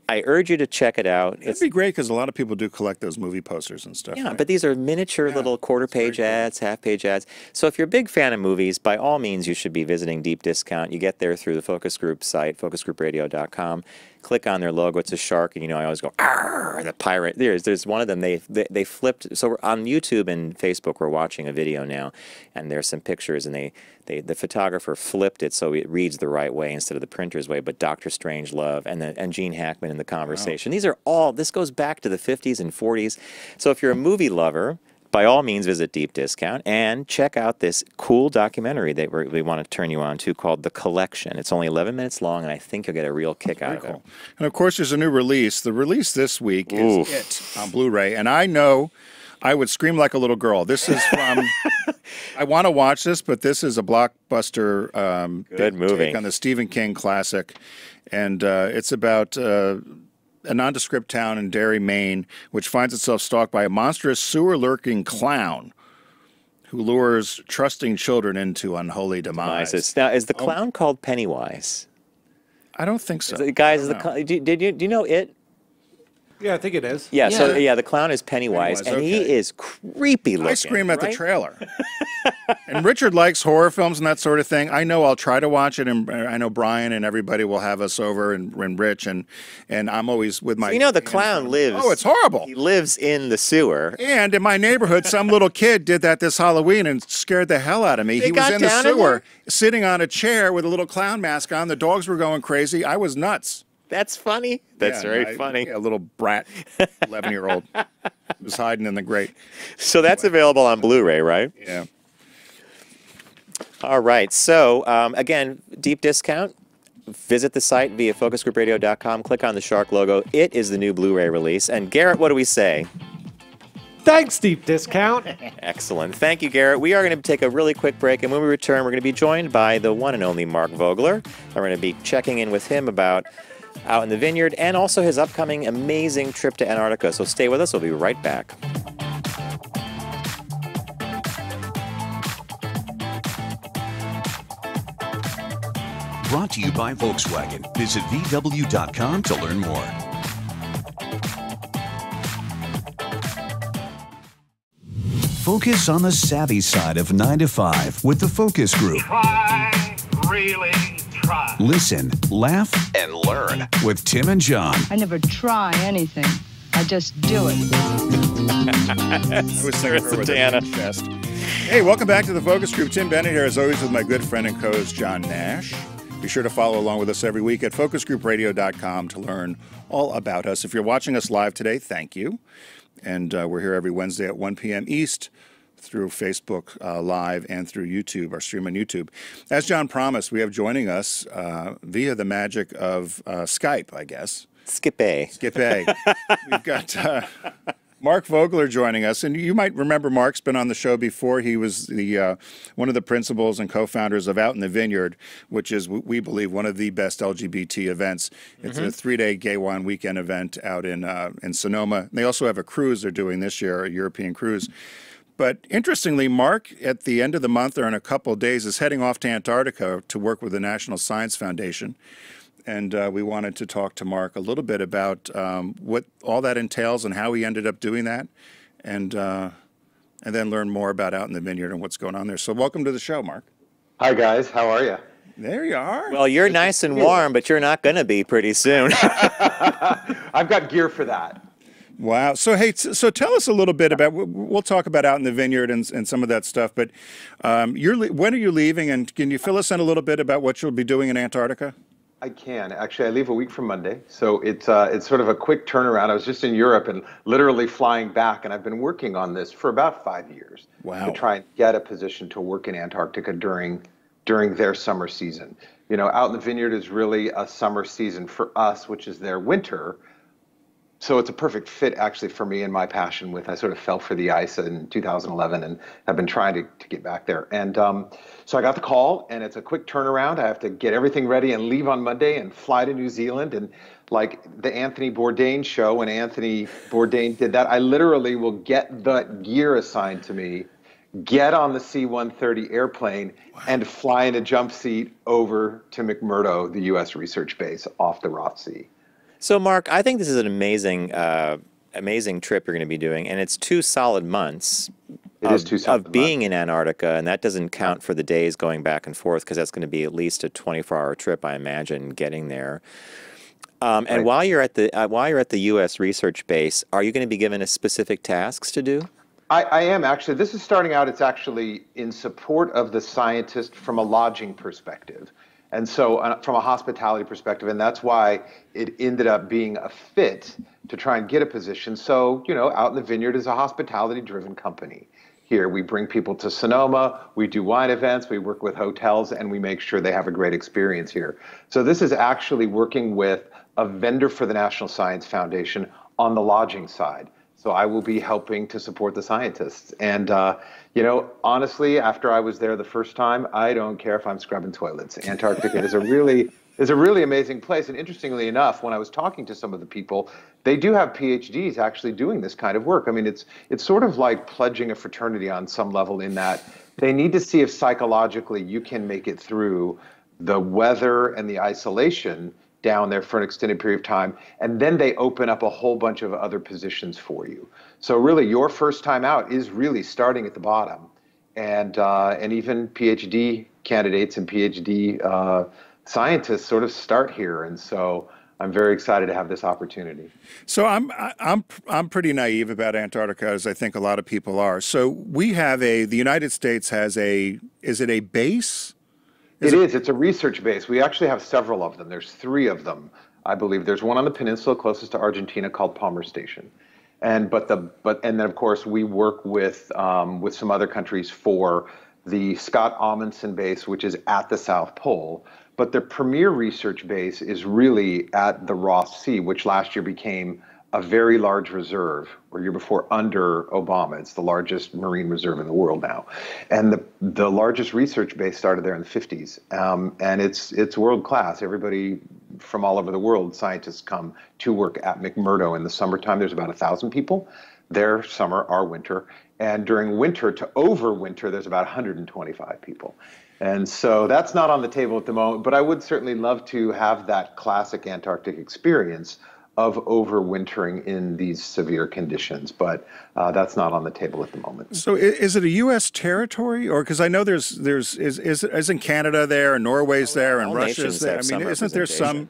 I urge you to check it out. It'd be great because a lot of people do collect those movie posters and stuff. Yeah, right? but these are miniature little quarter-page ads, half-page ads. So if you're a big fan of movies, by all means, you should be visiting Deep Discount. You get there through the Focus Group site, focusgroupradio.com. Click on their logo. It's a shark, and I always go, "Arr!" The pirate. There's one of them. They flipped. So we're on YouTube and Facebook, we're watching a video now, and there's some pictures, and the photographer flipped it so it reads the right way instead of the printer's way. But Dr. Strangelove and Gene Hackman in the conversation. Wow. These are all. This goes back to the 50s and 40s. So if you're a movie lover, by all means, visit Deep Discount and check out this cool documentary that we want to turn you on to called The Collection. It's only 11 minutes long, and I think you'll get a real kick out of it. And, of course, there's a new release. The release this week is It on Blu-ray. And I know I would scream like a little girl. This is from I want to watch this, but this is a blockbuster good movie take on the Stephen King classic. And it's about a nondescript town in Derry, Maine, which finds itself stalked by a monstrous sewer-lurking clown who lures trusting children into unholy demise. Now, is the clown called Pennywise? I don't think so. Guys, do you know It? Yeah, I think it is. Yeah, so the clown is Pennywise, and he is creepy looking. I scream at the trailer. And Richard likes horror films and that sort of thing. I know I'll try to watch it, and I know Brian and everybody will have us over, and Rich, and I'm always with my... the clown lives... Oh, it's horrible. He lives in the sewer. And in my neighborhood, some little kid did that this Halloween and scared the hell out of me. He was in the sewer, sitting on a chair with a little clown mask on. The dogs were going crazy. I was nuts. That's funny. That's very funny. Yeah, a little brat, 11-year-old, was hiding in the grate. So that's available on Blu-ray, right? Yeah. All right. So, again, Deep Discount. Visit the site via focusgroupradio.com. Click on the shark logo. It is the new Blu-ray release. And Garrett, what do we say? Thanks, Deep Discount. Excellent. Thank you, Garrett. We are going to take a really quick break, and when we return, we're going to be joined by the one and only Mark Vogler. We're going to be checking in with him about Out in the Vineyard and also his upcoming amazing trip to Antarctica. So stay with us. We'll be right back. Brought to you by Volkswagen. Visit VW.com to learn more. Focus on the savvy side of 9 to 5 with the Focus Group. Try, really try. Listen, laugh, and learn with Tim and John. I never try anything. I just do it. I was thinking her with her chest. Hey, welcome back to the Focus Group. Tim Bennett here, as always, with my good friend and co-host John Nash. Be sure to follow along with us every week at focusgroupradio.com to learn all about us. If you're watching us live today, thank you. And we're here every Wednesday at 1 p.m. East through Facebook Live and through YouTube, our stream on YouTube. As John promised, we have joining us via the magic of Skype, I guess. Skip A. We've got Mark Vogler joining us, and you might remember Mark's been on the show before. He was the one of the principals and co-founders of Out in the Vineyard, which is, we believe, one of the best LGBT events. It's a 3-day Gay Wine Weekend event out in Sonoma. They also have a cruise they're doing this year, a European cruise. But interestingly, Mark, at the end of the month or in a couple of days, is heading off to Antarctica to work with the National Science Foundation. And we wanted to talk to Mark a little bit about what all that entails and how he ended up doing that, and then learn more about Out in the Vineyard and what's going on there. So welcome to the show, Mark. Hi, guys. How are you? There you are. Well, you're nice and warm, but you're not going to be pretty soon. I've got gear for that. Wow. So, hey, so tell us a little bit about, we'll talk about Out in the Vineyard and some of that stuff, but when are you leaving, and can you fill us in a little bit about what you'll be doing in Antarctica? I can. Actually, I leave a week from Monday, so it's sort of a quick turnaround. I was just in Europe and literally flying back, and I've been working on this for about 5 years. Wow. To try and get a position to work in Antarctica during their summer season. You know, Out in the Vineyard is really a summer season for us, which is their winter. So it's a perfect fit, actually, for me and my passion with, I sort of fell for the ice in 2011 and have been trying to get back there. And so I got the call, and it's a quick turnaround. I have to get everything ready and leave on Monday and fly to New Zealand. And like the Anthony Bourdain show, when Anthony Bourdain did that, I literally will get the gear assigned to me get on the C-130 airplane, and fly in a jump seat over to McMurdo, the U.S. research base off the Ross Sea. So, Mark, I think this is an amazing trip you're going to be doing, and it's 2 solid months of being in Antarctica, and that doesn't count for the days going back and forth, because that's going to be at least a 24-hour trip, I imagine, getting there. And while you're at the U.S. research base, are you going to be given specific tasks to do? I am actually. This is starting out. It's actually in support of the scientist from a lodging perspective. And so from a hospitality perspective, and that's why it ended up being a fit to try and get a position. So, Out in the Vineyard is a hospitality-driven company. Here, we bring people to Sonoma, we do wine events, we work with hotels, and we make sure they have a great experience here. So this is actually working with a vendor for the National Science Foundation on the lodging side. So I will be helping to support the scientists. And, honestly, after I was there the first time, I don't care if I'm scrubbing toilets. Antarctica is a really amazing place. And interestingly enough, when I was talking to some of the people, they do have PhDs actually doing this kind of work. I mean, it's sort of like pledging a fraternity on some level, in that they need to see if psychologically you can make it through the weather and the isolation down there for an extended period of time, and then they open up a whole bunch of other positions for you. So really, your first time out is really starting at the bottom, and even PhD candidates and PhD scientists sort of start here, and so I'm very excited to have this opportunity. So I'm pretty naive about Antarctica, as I think a lot of people are. So we have the United States has is it a base? It's a research base. We actually have several of them. There's 3 of them, I believe. There's one on the peninsula closest to Argentina called Palmer Station. And then of course we work with some other countries for the Scott Amundsen base, which is at the South Pole. But the premier research base is really at the Ross Sea, which last year became a very large reserve, or year before under Obama. It's the largest marine reserve in the world now. And the largest research base started there in the 50s. And it's world class. Everybody from all over the world, scientists come to work at McMurdo. In the summertime, there's about 1,000 people. Their summer, our winter. And during winter to overwinter, there's about 125 people. And so that's not on the table at the moment, but I would certainly love to have that classic Antarctic experience of overwintering in these severe conditions, but that's not on the table at the moment. So is it a U.S. territory, or because I know isn't Canada there, and Norway's there, and Russia's there? I mean, isn't there some?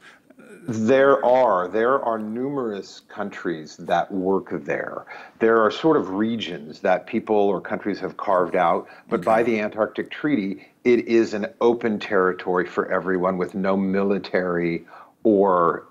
There are numerous countries that work there. There are sort of regions that people or countries have carved out, but by the Antarctic Treaty, it is an open territory for everyone with no military or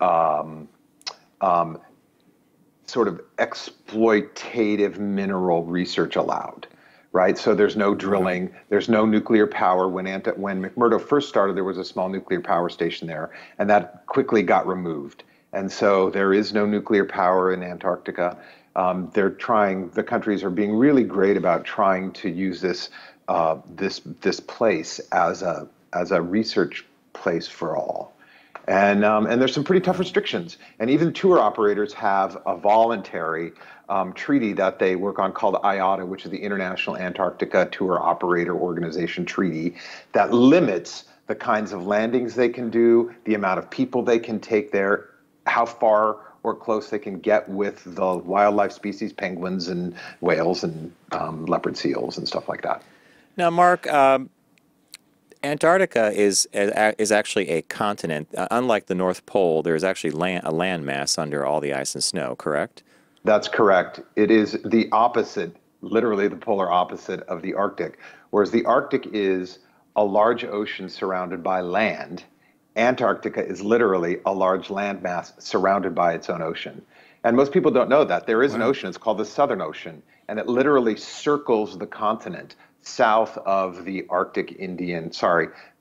sort of exploitative mineral research allowed, right? So there's no drilling, there's no nuclear power. When McMurdo first started, there was a small nuclear power station there, and that quickly got removed. And so there is no nuclear power in Antarctica. The countries are being really great about trying to use this place as a research place for all. And there's some pretty tough restrictions. And even tour operators have a voluntary treaty that they work on called IATA, which is the International Antarctica Tour Operator Organization Treaty, that limits the kinds of landings they can do, the amount of people they can take there, how far or close they can get with the wildlife species, penguins and whales and leopard seals and stuff like that. Now, Mark, Antarctica is actually a continent. Unlike the North Pole, there is actually a land mass under all the ice and snow, correct? That's correct. It is the opposite, literally the polar opposite of the Arctic. Whereas the Arctic is a large ocean surrounded by land, Antarctica is literally a large landmass surrounded by its own ocean. And most people don't know that. There is an ocean, it's called the Southern Ocean, and it literally circles the continent south of the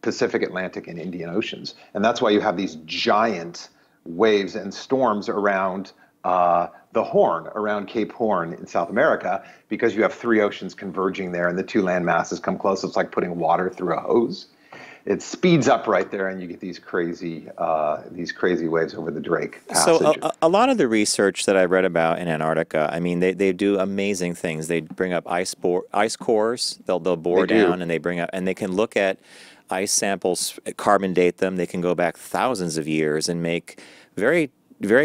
Pacific, Atlantic, and Indian Oceans. And that's why you have these giant waves and storms around the Horn, around Cape Horn in South America, because you have 3 oceans converging there and the 2 land masses come close. It's like putting water through a hose. it speeds up right there, and you get these crazy waves over the Drake So Passage. a lot of the research that I read about in Antarctica, I mean, they do amazing things. They bring up ice cores. They'll bore down and they bring up, and they can look at ice samples, carbon date them. They can go back thousands of years and make very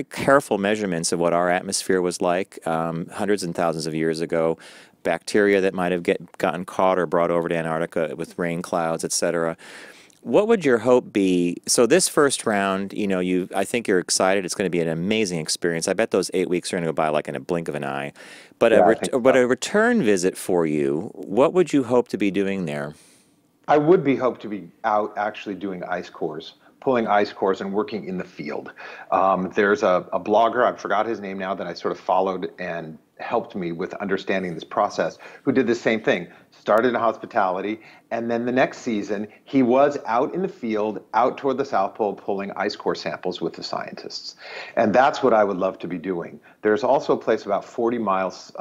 careful measurements of what our atmosphere was like hundreds and thousands of years ago. Bacteria that might have gotten caught or brought over to Antarctica with rain clouds, etc. What would your hope be? So this first round, you know, I think you're excited. It's going to be an amazing experience. I bet those 8 weeks are going to go by like in a blink of an eye. But a return visit for you, what would you hope to be doing there? I would hope to be out actually doing ice cores, pulling ice cores and working in the field. There's a blogger, I forgot his name now, that I sort of followed and helped me with understanding this process, who did the same thing, started in hospitality, and then the next season he was out in the field, out toward the South Pole, pulling ice core samples with the scientists. And that's what I would love to be doing. There's also a place about 40 miles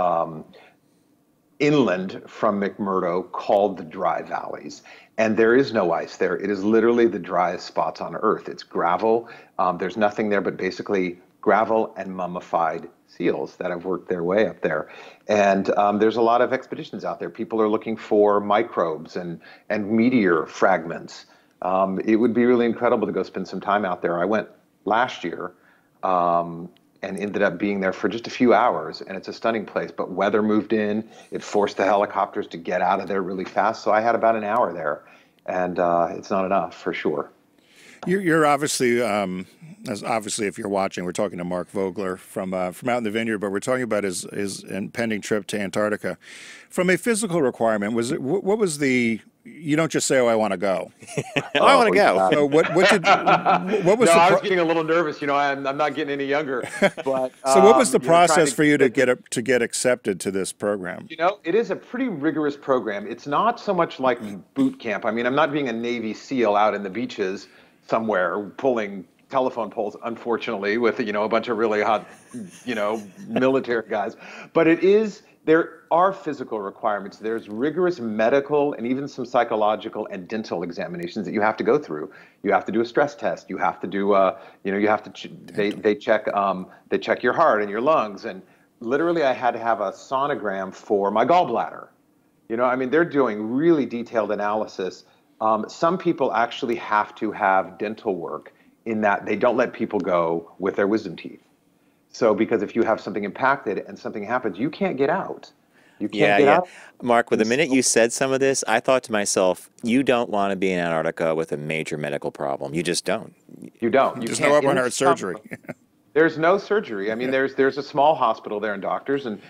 inland from McMurdo called the Dry Valleys. And there is no ice there. It is literally the driest spots on Earth. It's gravel. There's nothing there but basically gravel and mummified seals that have worked their way up there. And there's a lot of expeditions out there. People are looking for microbes and meteor fragments. It would be really incredible to go spend some time out there. I went last year and ended up being there for just a few hours, and it's a stunning place, but weather moved in. It forced the helicopters to get out of there really fast, so I had about an hour there, and it's not enough for sure. You're obviously, obviously, if you're watching, we're talking to Mark Vogler from Out in the Vineyard, but we're talking about his impending trip to Antarctica. From a physical requirement, what was the? You don't just say, "Oh, I want to go." I want to go. So what was? No, I was getting a little nervous. You know, I'm not getting any younger. But so, what was the process for you to get accepted to this program? You know, it is a pretty rigorous program. It's not so much like boot camp. I mean, I'm not being a Navy SEAL out in the beaches somewhere pulling telephone poles, unfortunately, with, you know, a bunch of really hot, you know, military guys. But there are physical requirements. There's rigorous medical and even some psychological and dental examinations that you have to go through. You have to do a stress test. You have to do, you know, you have to, they check your heart and your lungs. And literally I had to have a sonogram for my gallbladder. You know, I mean, they're doing really detailed analysis. Some people actually have to have dental work in that they don't let people go with their wisdom teeth. So because if you have something impacted and something happens, you can't get out. You can't get out. Mark, with the minute you said some of this, I thought to myself, you don't want to be in Antarctica with a major medical problem. You just don't. You don't. There's no open heart surgery. There's no surgery. I mean, there's a small hospital there and doctors, and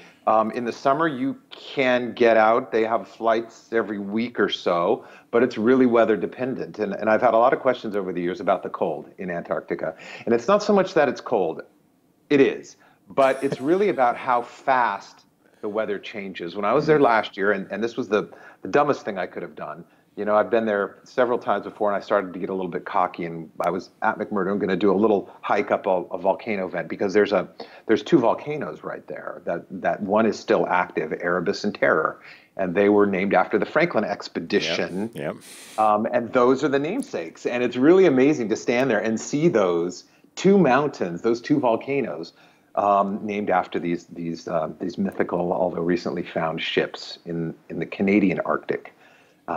in the summer you can get out. They have flights every week or so, but it's really weather dependent. And I've had a lot of questions over the years about the cold in Antarctica. And it's not so much that it's cold. It is. But it's really about how fast the weather changes. When I was there last year, and this was the dumbest thing I could have done. You know, I've been there several times before, and I started to get a little bit cocky, and I was at McMurdo. I'm going to do a little hike up a volcano vent because there's two volcanoes right there. That one is still active, Erebus and Terror, and they were named after the Franklin expedition. Yep. And those are the namesakes, and it's really amazing to stand there and see those two mountains, those two volcanoes, named after these mythical, although recently found ships in the Canadian Arctic.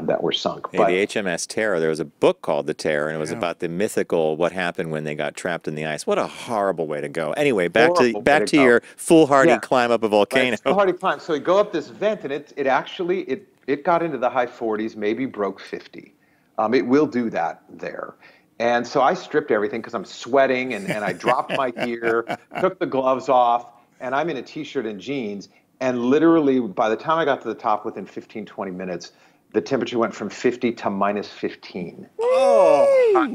That were sunk. Yeah, the HMS Terror, there was a book called The Terror, and it was about the mythical, what happened when they got trapped in the ice. What a horrible way to go. Anyway, back to your foolhardy climb up a volcano. Right, foolhardy climb. So you go up this vent, and it actually got into the high 40s, maybe broke 50. It will do that there. And so I stripped everything because I'm sweating, and I dropped my gear, took the gloves off, and I'm in a T-shirt and jeans. And literally, by the time I got to the top, within 15, 20 minutes, the temperature went from 50 to minus 15. Oh!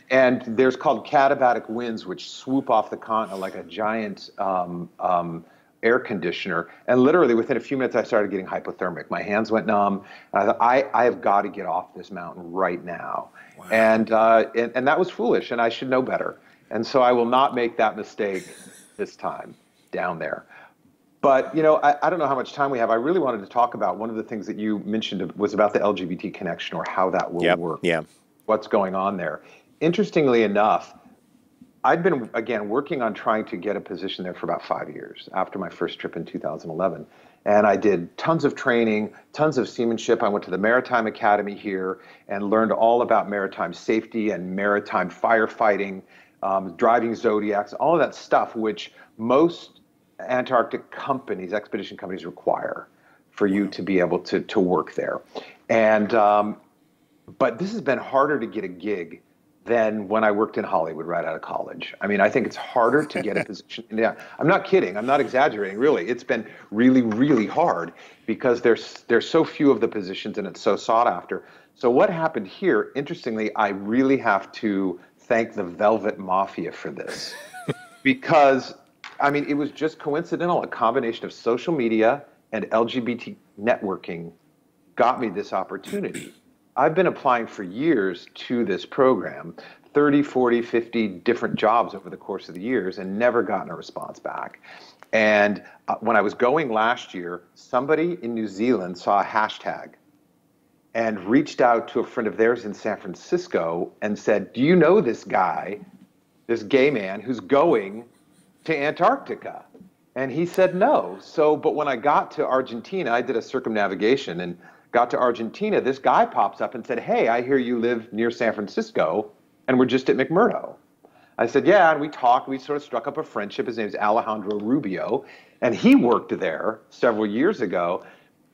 And there's called katabatic winds, which swoop off the continent like a giant air conditioner. And literally within a few minutes, I started getting hypothermic. My hands went numb. And I thought, I have got to get off this mountain right now. Wow. And that was foolish, and I should know better. And so I will not make that mistake this time down there. But, you know, I don't know how much time we have. I really wanted to talk about one of the things that you mentioned was about the LGBT connection, or how that will work. Yeah. what's going on there. Interestingly enough, I'd been, again, working on trying to get a position there for about 5 years after my first trip in 2011. And I did tons of training, tons of seamanship. I went to the Maritime Academy here and learned all about maritime safety and maritime firefighting, driving Zodiacs, all of that stuff, which most Antarctic companies, expedition companies, require for you to be able to work there. And but this has been harder to get a gig than when I worked in Hollywood right out of college. I mean, I think it's harder to get a position. Yeah, I'm not kidding. I'm not exaggerating. Really, it's been really, really hard because there's so few of the positions and it's so sought after. So what happened here? Interestingly, I really have to thank the Velvet Mafia for this, because I mean, it was just coincidental. A combination of social media and LGBT networking got me this opportunity. I've been applying for years to this program, 30, 40, 50 different jobs over the course of the years, and never gotten a response back. And when I was going last year, somebody in New Zealand saw a hashtag and reached out to a friend of theirs in San Francisco and said, do you know this guy, this gay man who's going to Antarctica? And he said no. So, but when I got to Argentina, I did a circumnavigation and got to Argentina, this guy pops up and said, hey, I hear you live near San Francisco and we're just at McMurdo. I said, yeah, and we talked, we sort of struck up a friendship. His name's Alejandro Rubio, and he worked there several years ago.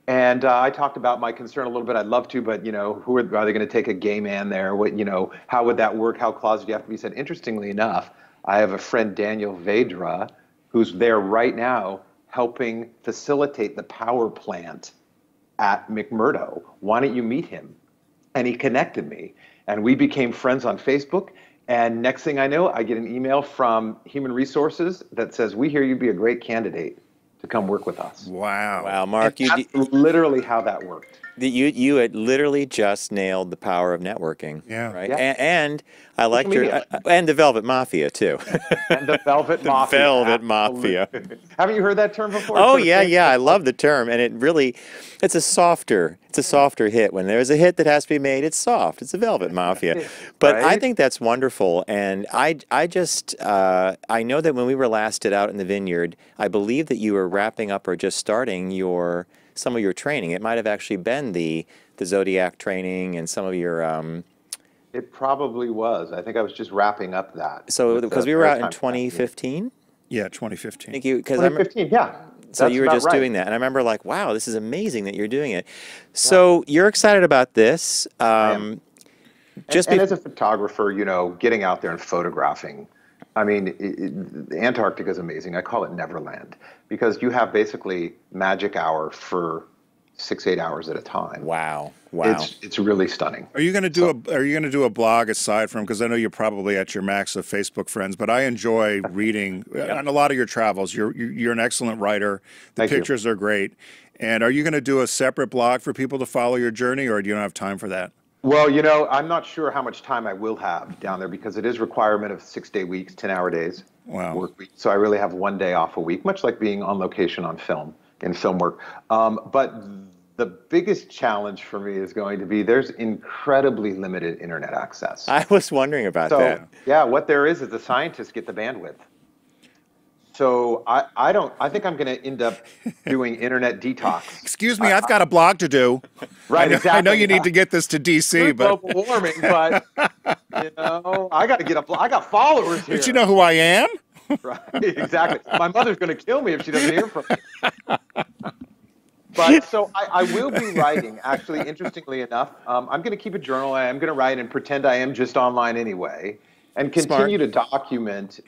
And I talked about my concern a little bit. I'd love to, but you know, are they going to take a gay man there? What, you know, how would that work? How closeted do you have to be? He said, interestingly enough, I have a friend, Daniel Vedra, who's there right now helping facilitate the power plant at McMurdo. Why don't you meet him? And he connected me, and we became friends on Facebook. And next thing I know, I get an email from Human Resources that says, we hear you'd be a great candidate to come work with us. Wow. Wow, Mark, that's literally how that worked. You had literally just nailed the power of networking. Yeah. Right. Yeah. And I liked your and the Velvet Mafia too. And the Velvet Mafia. Velvet Mafia. Haven't you heard that term before? Oh yeah, yeah. I love the term, and it's a softer hit. When there's a hit that has to be made, it's soft. It's the Velvet Mafia. But Right? I think that's wonderful, and I know that when we were last Out in the Vineyard, I believe that you were wrapping up or just starting some of your training. It might have actually been the Zodiac training and some of your. It probably was. I think I was just wrapping up that. So because we were out in 2015. Yeah, 2015. Thank you. 2015, yeah. So you were just doing that, and I remember like, wow, this is amazing that you're doing it. So you're excited about this. And as a photographer, you know, getting out there and photographing. I mean, Antarctica is amazing. I call it Neverland because you have basically magic hour for 6-8 hours at a time. Wow. Wow. It's really stunning. Are you going to do a blog aside from, because I know you're probably at your max of Facebook friends, but I enjoy reading on a lot of your travels. You're an excellent writer. The pictures are great. And are you going to do a separate blog for people to follow your journey, or do you not have time for that? Well, you know, I'm not sure how much time I will have down there because it is requirement of 6-day weeks, 10-hour days. Wow. Work week. So I really have one day off a week, much like being on location on film, in film work. But the biggest challenge for me is going to be there's incredibly limited internet access. I was wondering about that. Yeah, what there is the scientists get the bandwidth. So I think I'm going to end up doing internet detox. Excuse me, I've got a blog to do. Right, exactly. I know you need to get this to DC, but global warming, but you know, I got to get I got followers here. But you know who I am? Right, exactly. My mother's going to kill me if she doesn't hear from me. But so I will be writing, actually, interestingly enough. I'm going to keep a journal. I am going to write and pretend I am just online anyway and continue to document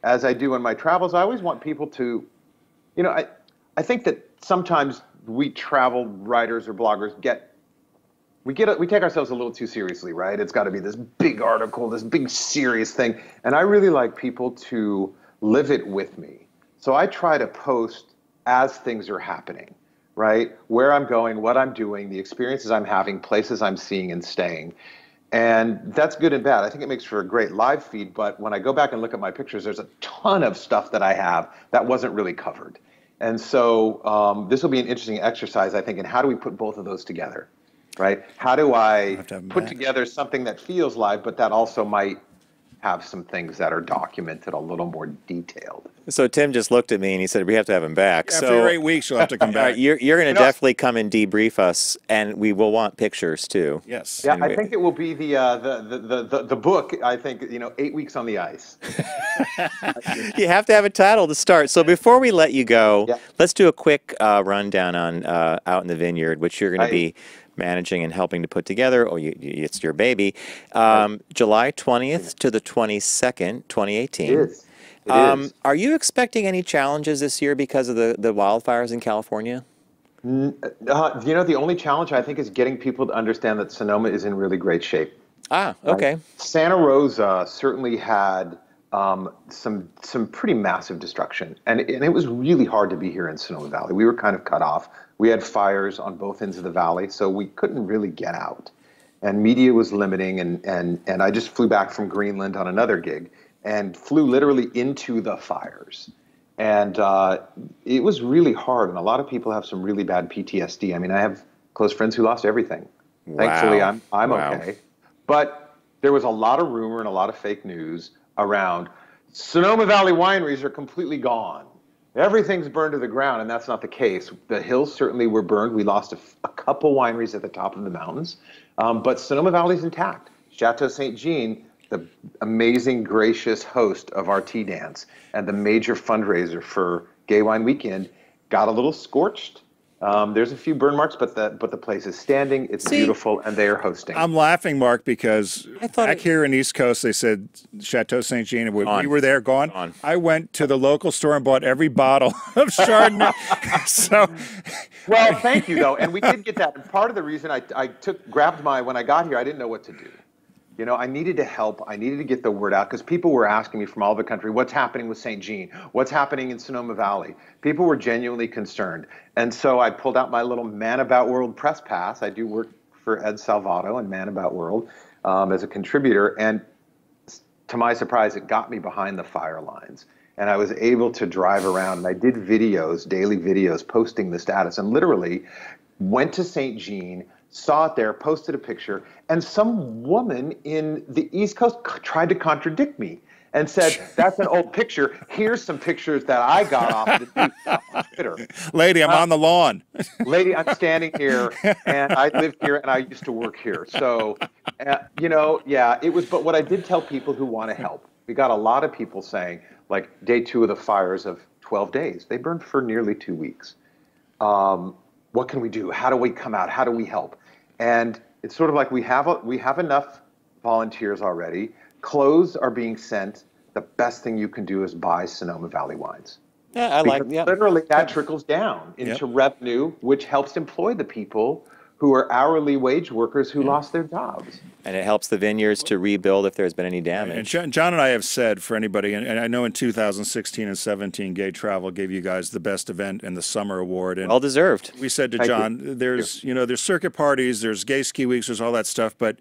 as I do in my travels. I always want people to, you know, I think that sometimes we travel writers or bloggers we take ourselves a little too seriously, right? It's got to be this big article, this big serious thing. And I really like people to live it with me. So I try to post as things are happening, right? Where I'm going, what I'm doing, the experiences I'm having, places I'm seeing and staying. And that's good and bad. I think it makes for a great live feed, but when I go back and look at my pictures, there's a ton of stuff that I have that wasn't really covered. And so this will be an interesting exercise, I think, in how do we put both of those together? right? How do I have to have 'em put back. together something that feels live, but that also might have some things that are documented a little more detailed? So Tim just looked at me and he said, we have to have him back. After So 8 weeks, you'll have to come all back. right, you're going to know- definitely come and debrief us, and we will want pictures too. Yes. Yeah, And I think it will be the book. I think 8 weeks on the ice. You have to have a title to start. So before we let you go, Yeah. let's do a quick rundown on Out in the Vineyard, which you're going to Right. be managing and helping to put together. Oh, it's your baby. July 20th to the 22nd, 2018. It is. It is. Are you expecting any challenges this year because of the wildfires in California? The only challenge I think is getting people to understand that Sonoma is in really great shape. Ah, okay. Santa Rosa certainly had some pretty massive destruction, and it was really hard to be here in Sonoma Valley. We were kind of cut off. We had fires on both ends of the valley, so we couldn't really get out, and media was limiting. And I just flew back from Greenland on another gig and flew literally into the fires, and it was really hard. And a lot of people have some really bad PTSD. I mean, I have close friends who lost everything. Wow. Thankfully, I'm Wow. okay. But there was a lot of rumor and a lot of fake news around Sonoma Valley wineries are completely gone. Everything's burned to the ground, and that's not the case. The hills certainly were burned. We lost a couple wineries at the top of the mountains, but Sonoma Valley's intact. Chateau St. Jean, the amazing, gracious host of our tea dance and the major fundraiser for Gay Wine Weekend, got a little scorched. There's a few burn marks, but the place is standing. It's beautiful, and they are hosting. I'm laughing, Mark, because thought back here in East Coast, they said Chateau St. Jean. We were there, gone. Gone. I went to the local store and bought every bottle of Chardonnay. So, Well, thank you, though. And we did get that. And part of the reason I grabbed when I got here, I didn't know what to do. I needed to help. I needed to get the word out because people were asking me from all over the country, what's happening with St. Jean? What's happening in Sonoma Valley? People were genuinely concerned. And so I pulled out my little Man About World press pass. I do work for Ed Salvato and Man About World as a contributor. And to my surprise, it got me behind the fire lines. And I was able to drive around. And I did videos, daily videos, posting the status. And literally went to St. Jean, saw it there, posted a picture, and some woman in the East Coast tried to contradict me and said, that's an old picture. Here's some pictures that I got off the Twitter. lady, I'm on the lawn. Lady, I'm standing here, and I live here, and I used to work here. So, it was, but what I did tell people who want to help, we got a lot of people saying, like, day 2 of the fires of 12 days, they burned for nearly 2 weeks. What can we do? How do we come out? How do we help? And it's sort of like we have enough volunteers already. Clothes are being sent. The best thing you can do is buy Sonoma Valley wines. Yeah, Literally, that trickles down into revenue, which helps employ the people who are hourly wage workers who lost their jobs. And it helps the vineyards to rebuild if there's been any damage. And John and I have said for anybody, and I know in 2016 and 17, Gay Travel gave you guys the best event and the summer award. And Well deserved. we said to John, there's circuit parties, there's gay ski weeks, there's all that stuff, but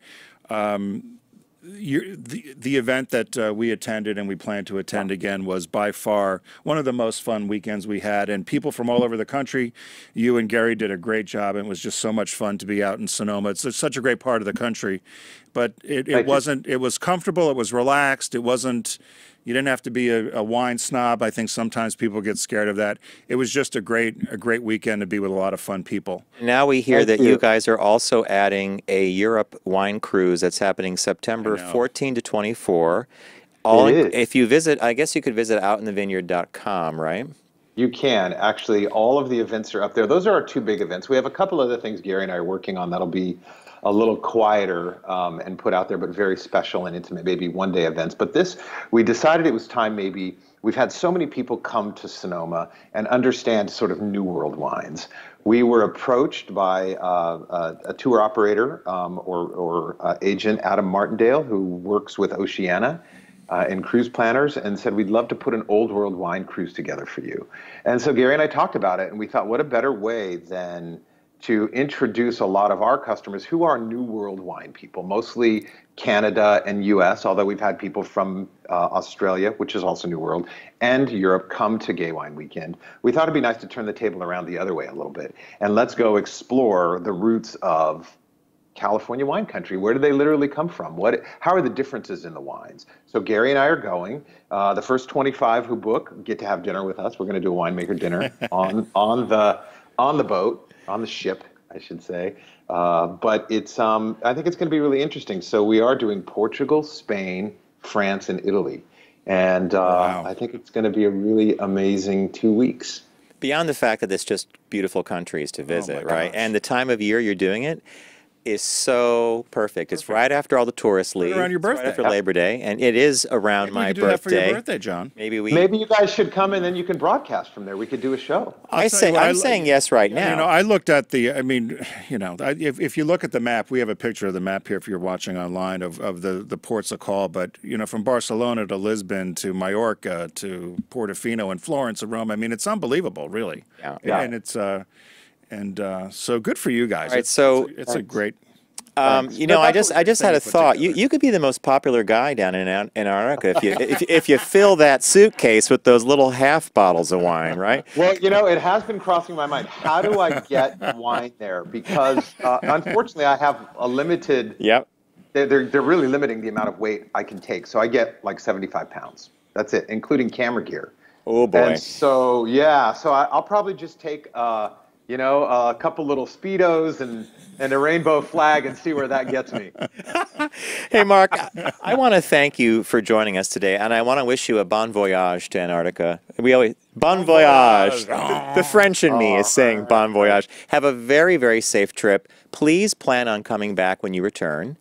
the event that we attended and we plan to attend again was by far one of the most fun weekends we had, and people from all over the country. You and Gary did a great job, and it was just so much fun to be out in Sonoma. It's such a great part of the country, but it was comfortable, it was relaxed, it wasn't, you didn't have to be a wine snob. I think sometimes people get scared of that. It was just a great weekend to be with a lot of fun people. Now we hear that you guys are also adding a Europe wine cruise that's happening September 14 to 24. If you visit, I guess you could visit outinthevineyard.com, right? You can. Actually, all of the events are up there. Those are our 2 big events. We have a couple other things Gary and I are working on that'll be a little quieter and put out there, but very special and intimate, maybe one-day events. But this, we decided it was time maybe, we've had so many people come to Sonoma and understand sort of New World wines. We were approached by a tour operator or agent, Adam Martindale, who works with Oceana and cruise planners, and said, we'd love to put an old world wine cruise together for you. And so Gary and I talked about it, and we thought, what a better way than to introduce a lot of our customers who are New World wine people, mostly Canada and US, although we've had people from Australia, which is also New World, and Europe come to Gay Wine Weekend. We thought it'd be nice to turn the table around the other way a little bit, and let's go explore the roots of California wine country. Where do they literally come from? How are the differences in the wines? So Gary and I are going. The first 25 who book get to have dinner with us. We're going to do a winemaker dinner on the boat, on the ship, I should say. But it's I think it's going to be really interesting. So we are doing Portugal, Spain, France, and Italy. And Wow. I think it's going to be a really amazing 2 weeks. Beyond the fact that it's just beautiful countries to visit, right? gosh. And the time of year you're doing it is so perfect. It's right after all the tourists leave. around your It's right birthday. after Labor Day, and it is around Maybe my we could do that for your birthday. birthday, John. Maybe you guys should come and then you can broadcast from there. We could do a show. I'm saying yes right now. You know, I looked at if you look at the map, we have a picture of the map here if you're watching online of the ports of call. But, you know, from Barcelona to Lisbon to Mallorca to Portofino and Florence and Rome, I mean, it's unbelievable, really. Yeah. And it's, so good for you guys. All right, so it's a great. you know, I just had a thought. You could be the most popular guy down in Antarctica if you fill that suitcase with those little half bottles of wine, right? Well, you know, it has been crossing my mind. How do I get wine there? Because unfortunately, I have a limited. Yep. They're really limiting the amount of weight I can take. So I get like 75 pounds. That's it, including camera gear. Oh boy. And so yeah, so I'll probably just take a couple little Speedos and a rainbow flag and see where that gets me. Hey, Mark, I want to thank you for joining us today, and I want to wish you a bon voyage to Antarctica. We always bon voyage. The French in me is saying bon voyage. Have a very, very safe trip. Please plan on coming back when you return.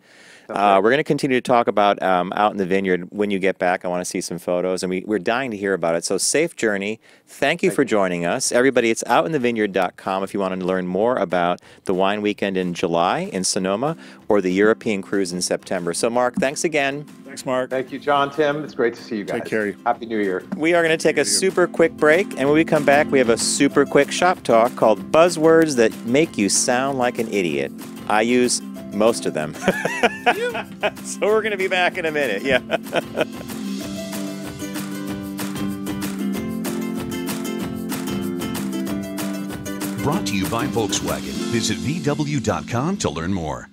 We're going to continue to talk about Out in the Vineyard when you get back. I want to see some photos, and we're dying to hear about it. So safe journey. Thank you for joining us. Everybody, it's outinthevineyard.com if you want to learn more about the wine weekend in July in Sonoma or the European cruise in September. So, Mark, thanks again. Thanks, Mark. Thank you, John, Tim. It's great to see you guys. Take care. Happy New Year. We are going to take a super quick break, and when we come back, we have a super quick shop talk called Buzzwords That Make You Sound Like an Idiot. I use most of them. So we're going to be back in a minute. Yeah. Brought to you by Volkswagen. Visit VW.com to learn more.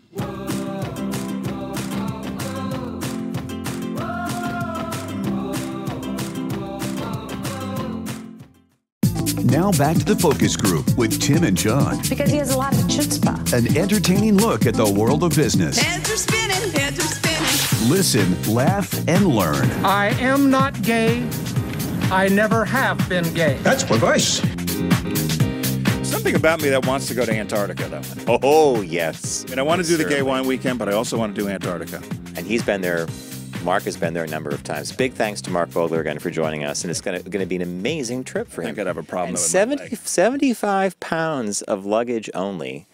Now back to the focus group with Tim and John. Because he has a lot of chutzpah. An entertaining look at the world of business. Heads are spinning, heads are spinning. Listen, laugh, and learn. I am not gay. I never have been gay. That's advice. Something about me that wants to go to Antarctica, though. Oh, yes. And I want to do the Gay Certainly. Wine Weekend, but I also want to do Antarctica. And he's been there. Mark has been there a number of times. Big thanks to Mark Vogler again for joining us, and it's going to be an amazing trip for I him. think I'd have a problem And with my leg. 75 pounds of luggage only.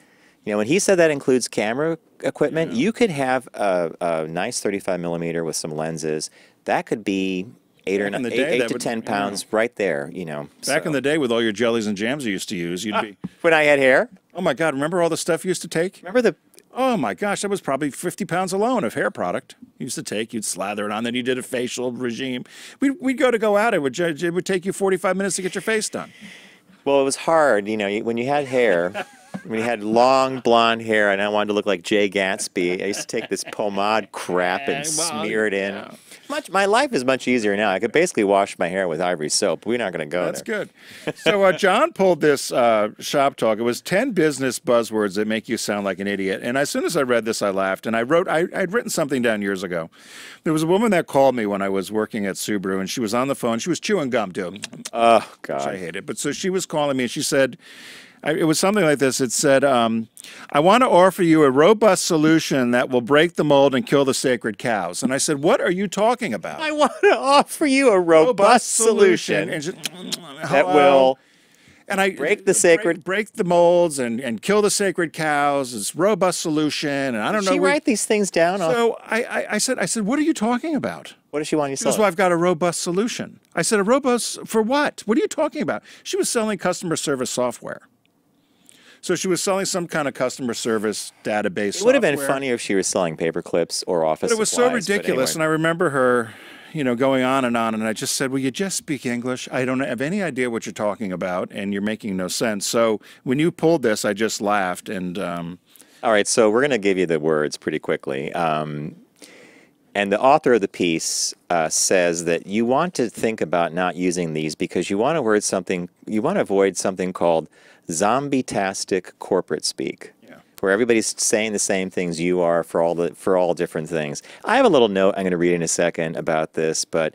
You know, when he said that includes camera equipment, you could have a nice 35 millimeter with some lenses. That could be eight to 10 pounds right there. You know, Back in the day with all your jellies and jams you used to use, you'd be. when I had hair. Oh my God! Remember all the stuff you used to take? Remember the. Oh my gosh, that was probably 50 pounds alone of hair product you used to take. You'd slather it on, then you did a facial regime. We'd go out. It would take you 45 minutes to get your face done. Well, it was hard, you know, when you had hair, when you had long blonde hair, and I wanted to look like Jay Gatsby. I used to take this pomade crap and smear it in. Yeah. My life is much easier now. I could basically wash my hair with Ivory soap. We're not going to go That's there. good. So John pulled this shop talk. It was 10 business buzzwords that make you sound like an idiot. And as soon as I read this, I laughed. And I'd written something down years ago. There was a woman that called me when I was working at Subaru, and she was on the phone. She was chewing gum, too. Oh, Which God. I hate it. But so she was calling me, and she said, it was something like this. It said, I want to offer you a robust solution that will break the mold and kill the sacred cows. And I said, what are you talking about? I want to offer you a robust solution And she, that will and I break the sacred... break the molds and kill the sacred cows. It's robust solution. And I don't know. Did she write these things down? So I said, what are you talking about? What does she want you to She goes, sell? well, I've got a robust solution. I said, a robust for what? What are you talking about? She was selling customer service software. So she was selling some kind of customer service database software. It would have been funnier if she was selling paper clips or office But it was so supplies, ridiculous. And I remember her, going on. And I just said, will you just speak English? I don't have any idea what you're talking about, and you're making no sense. So when you pulled this, I just laughed. And All right, so we're going to give you the words pretty quickly. And the author of the piece says that you want to think about not using these because you want to avoid something called zombie-tastic corporate speak, where everybody's saying the same things you are for all different things. I have a little note I'm going to read in a second about this, but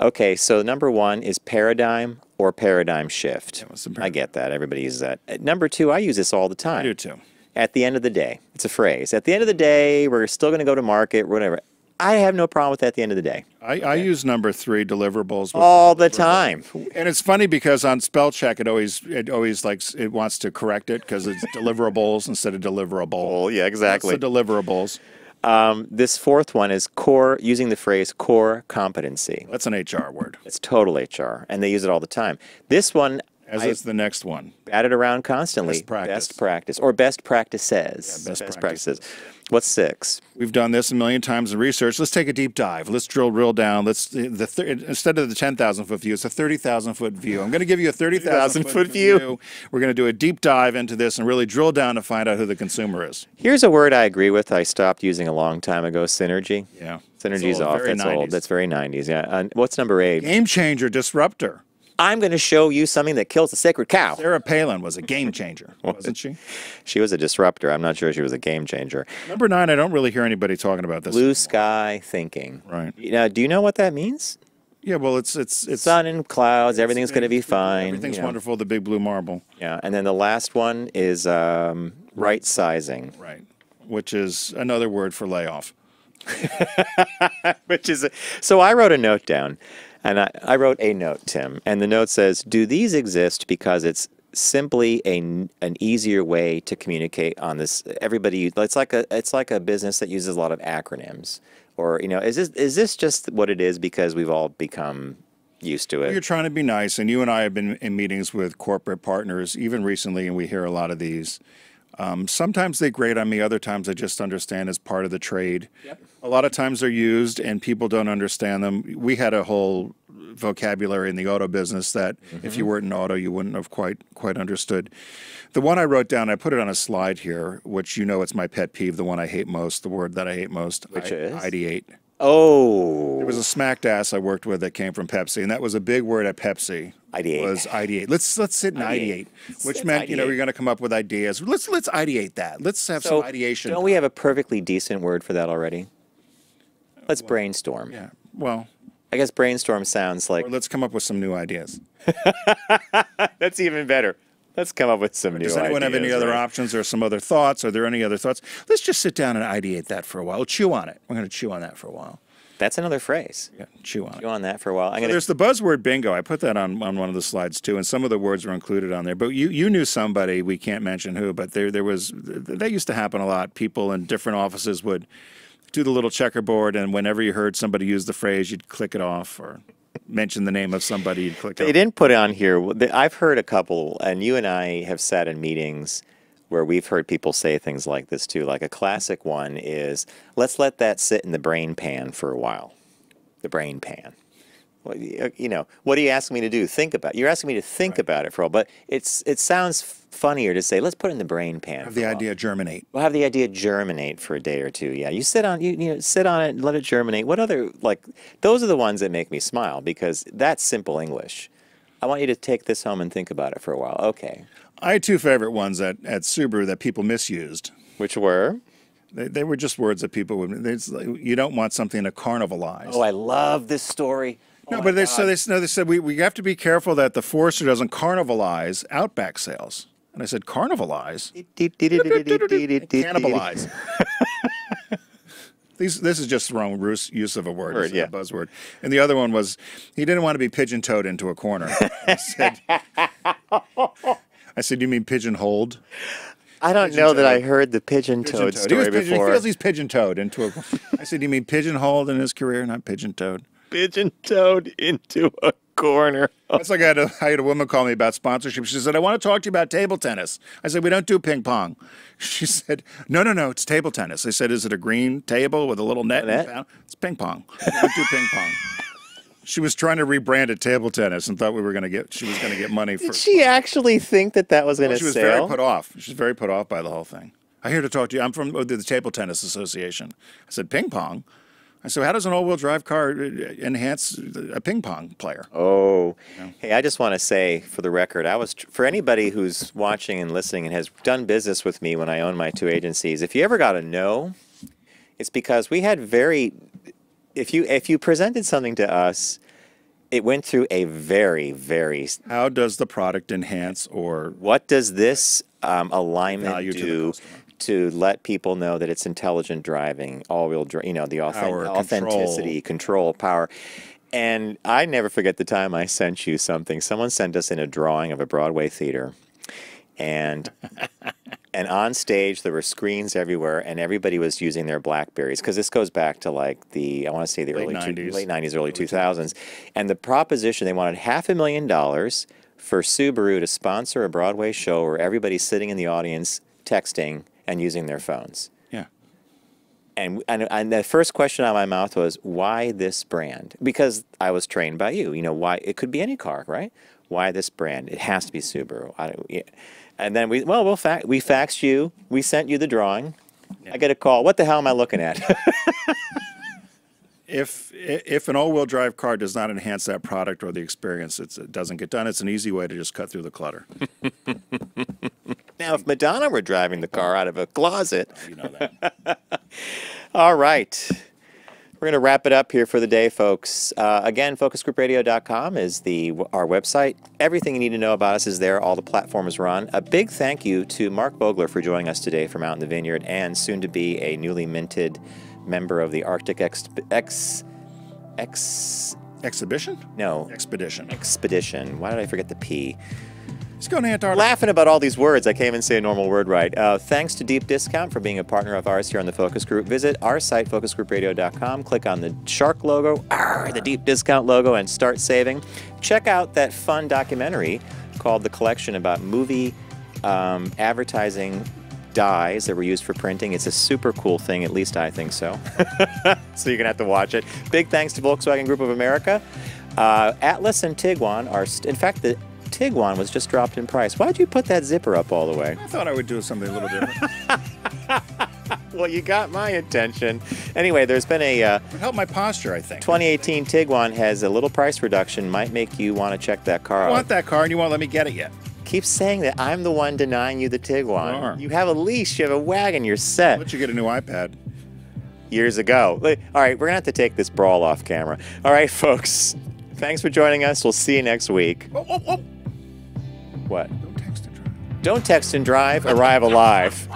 okay, so number one is paradigm or paradigm shift. I get that. Everybody uses that. Number two, I use this all the time. I do too. At the end of the day. It's a phrase. At the end of the day, we're still going to go to market, whatever. I have no problem with that at the end of the day. I use number three, deliverables. All the time. And it's funny because on spell check, it always wants to correct it because it's deliverables instead of deliverable. Oh, yeah, exactly. It's the deliverables. This fourth one is using the phrase core competency. That's an HR word. It's total HR, and they use it all the time. This one, as is the next one. Bat it around constantly. Best practice. Best practice, or best practices. Yeah, best practices. What's six? We've done this a million times in research. Let's take a deep dive. Let's drill down. Instead of the 10,000-foot view, it's a 30,000-foot view. I'm going to give you a 30,000-foot view. We're going to do a deep dive into this and really drill down to find out who the consumer is. Here's a word I agree with. I stopped using a long time ago. Synergy. Yeah. Synergy's off. That's old. That's very 90s. Yeah. What's number eight? Game changer, disruptor. I'm going to show you something that kills the sacred cow. Sarah Palin was a game changer, wasn't she? She was a disruptor. I'm not sure she was a game changer. Number nine, I don't really hear anybody talking about this. Blue sky thinking. Right. Now, do you know what that means? Yeah, well, it's sun and clouds. Everything's going to be fine. Everything's wonderful. The big blue marble. Yeah, and then the last one is right sizing. Right, which is another word for layoff. So I wrote a note down. And I wrote a note, Tim, and the note says, do these exist because it's simply an easier way to communicate on this? Everybody, it's like a business that uses a lot of acronyms. Or, is this just what it is because we've all become used to it? You're trying to be nice, and you and I have been in meetings with corporate partners, even recently, and we hear a lot of these. Sometimes they grate on me, other times I just understand as part of the trade. Yep. A lot of times they're used and people don't understand them. We had a whole vocabulary in the auto business that if you weren't in auto, you wouldn't have quite understood. The one I wrote down, I put it on a slide here, which it's my pet peeve, the one I hate most, the word that I hate most. Which is? Ideate. Oh. There was a smacked ass I worked with that came from Pepsi, and that was a big word at Pepsi. Ideate. Was ideate. Let's sit and ideate, which meant you're going to come up with ideas. Let's ideate that. Let's have some ideation. Don't we have a perfectly decent word for that already? Let's brainstorm. Yeah. Well, I guess brainstorm sounds like. Or let's come up with some new ideas. That's even better. Let's come up with some new ideas. Does anyone have any other options or some other thoughts? Are there any other thoughts? Let's just sit down and ideate that for a while. We'll chew on it. We're going to chew on that for a while. That's another phrase. Yeah, chew on it. Chew on that for a while. There's the buzzword bingo. I put that on one of the slides too, and some of the words were included on there. But you knew somebody, we can't mention who, but that used to happen a lot. People in different offices would do the little checkerboard, and whenever you heard somebody use the phrase, you'd click it off or mention the name of somebody, you'd click it off. They didn't put it on here. I've heard a couple, and you and I have sat in meetings where we've heard people say things like this too. Like a classic one is, let's let that sit in the brain pan for a while. The brain pan. Well, what are you asking me to do? Think about it. You're asking me to think about it for a while, but it sounds funnier to say, let's put it in the brain pan. Have the idea germinate. We'll have the idea germinate for a day or two. Yeah, you sit on sit on it and let it germinate. What other, those are the ones that make me smile because that's simple English. I want you to take this home and think about it for a while. Okay. I had two favorite ones at Subaru that people misused. Which were? They were just words that people would. You don't want something to carnivalize. Oh, I love this story. No, but they said we have to be careful that the Forester doesn't carnivalize Outback sales. And I said, carnivalize? Cannibalize. This is just the wrong use of a word. It's a buzzword. And the other one was, he didn't want to be pigeon-toed into a corner. I said, you mean pigeon-holed? I don't know that I heard the pigeon-toed story before. He feels he's pigeon-toed into a... I said, you mean pigeon-holed in his career, not pigeon-toed? Pigeon-toed into a corner. That's like I had a woman call me about sponsorship. She said, I want to talk to you about table tennis. I said, we don't do ping pong. She said, no, it's table tennis. I said, is it a green table with a little net? It's ping pong. We don't do ping pong. She was trying to rebrand it table tennis and thought she was going to get money for. Did she actually think that was going to sell? She was very put off. She was very put off by the whole thing. I'm here to talk to you. I'm from the Table Tennis Association. I said, ping pong? I said, how does an all-wheel drive car enhance a ping pong player? Oh, hey, I just want to say for the record, for anybody who's watching and listening and has done business with me when I own my 2 agencies, if you ever got a no, it's because we had if you presented something to us, it went through a very, very... How does the product enhance or... What does this alignment do to let people know that it's intelligent driving, all-wheel drive, the authenticity, control, power. And I never forget the time I sent you something. Someone sent us in a drawing of a Broadway theater. And on stage, there were screens everywhere, and everybody was using their BlackBerries, because this goes back to like I want to say the late 90s, early 2000s. And the proposition, they wanted $500,000 for Subaru to sponsor a Broadway show where everybody's sitting in the audience texting and using their phones. Yeah. And the first question out of my mouth was, why this brand? Because I was trained by you. Why? It could be any car, right? Why this brand? It has to be Subaru. And then we faxed you. We sent you the drawing. Yeah. I get a call. What the hell am I looking at? If an all-wheel drive car does not enhance that product or the experience, it doesn't get done. It's an easy way to just cut through the clutter. Now, if Madonna were driving the car out of a closet. You know that. All right. We're going to wrap it up here for the day, folks. Again, focusgroupradio.com is our website. Everything you need to know about us is there. All the platforms we're on. A big thank you to Mark Vogler for joining us today from Out in the Vineyard, and soon to be a newly minted member of the Arctic Exhibition? No. Expedition. Expedition. Why did I forget the P? Let's go to Antarctica. Laughing about all these words. I can't even say a normal word right. Thanks to Deep Discount for being a partner of ours here on the Focus Group. Visit our site, focusgroupradio.com. Click on the shark logo, the Deep Discount logo, and start saving. Check out that fun documentary called The Collection about movie advertising dyes that were used for printing. It's a super cool thing, at least I think so. So you're going to have to watch it. Big thanks to Volkswagen Group of America. Atlas and Tiguan are, in fact, the Tiguan was just dropped in price. Why'd you put that zipper up all the way? I thought I would do something a little different. Well, you got my attention. Anyway, there's been it helped my posture, I think. 2018 Tiguan has a little price reduction. Might make you want to check that car out. I want that car, and you won't let me get it yet. Keep saying that I'm the one denying you the Tiguan. You are. You have a leash, you have a wagon, you're set. I'll let you get a new iPad. Years ago. All right, we're going to have to take this brawl off camera. All right, folks. Thanks for joining us. We'll see you next week. Oh. What? Don't text and drive. Don't text and drive. Arrive alive.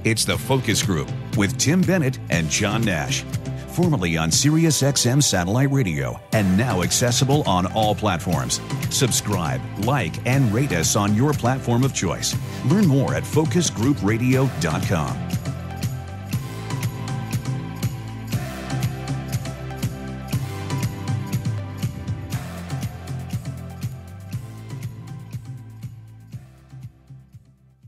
It's the Focus Group with Tim Bennett and John Nash. Formerly on Sirius XM Satellite Radio and now accessible on all platforms. Subscribe, like, and rate us on your platform of choice. Learn more at focusgroupradio.com.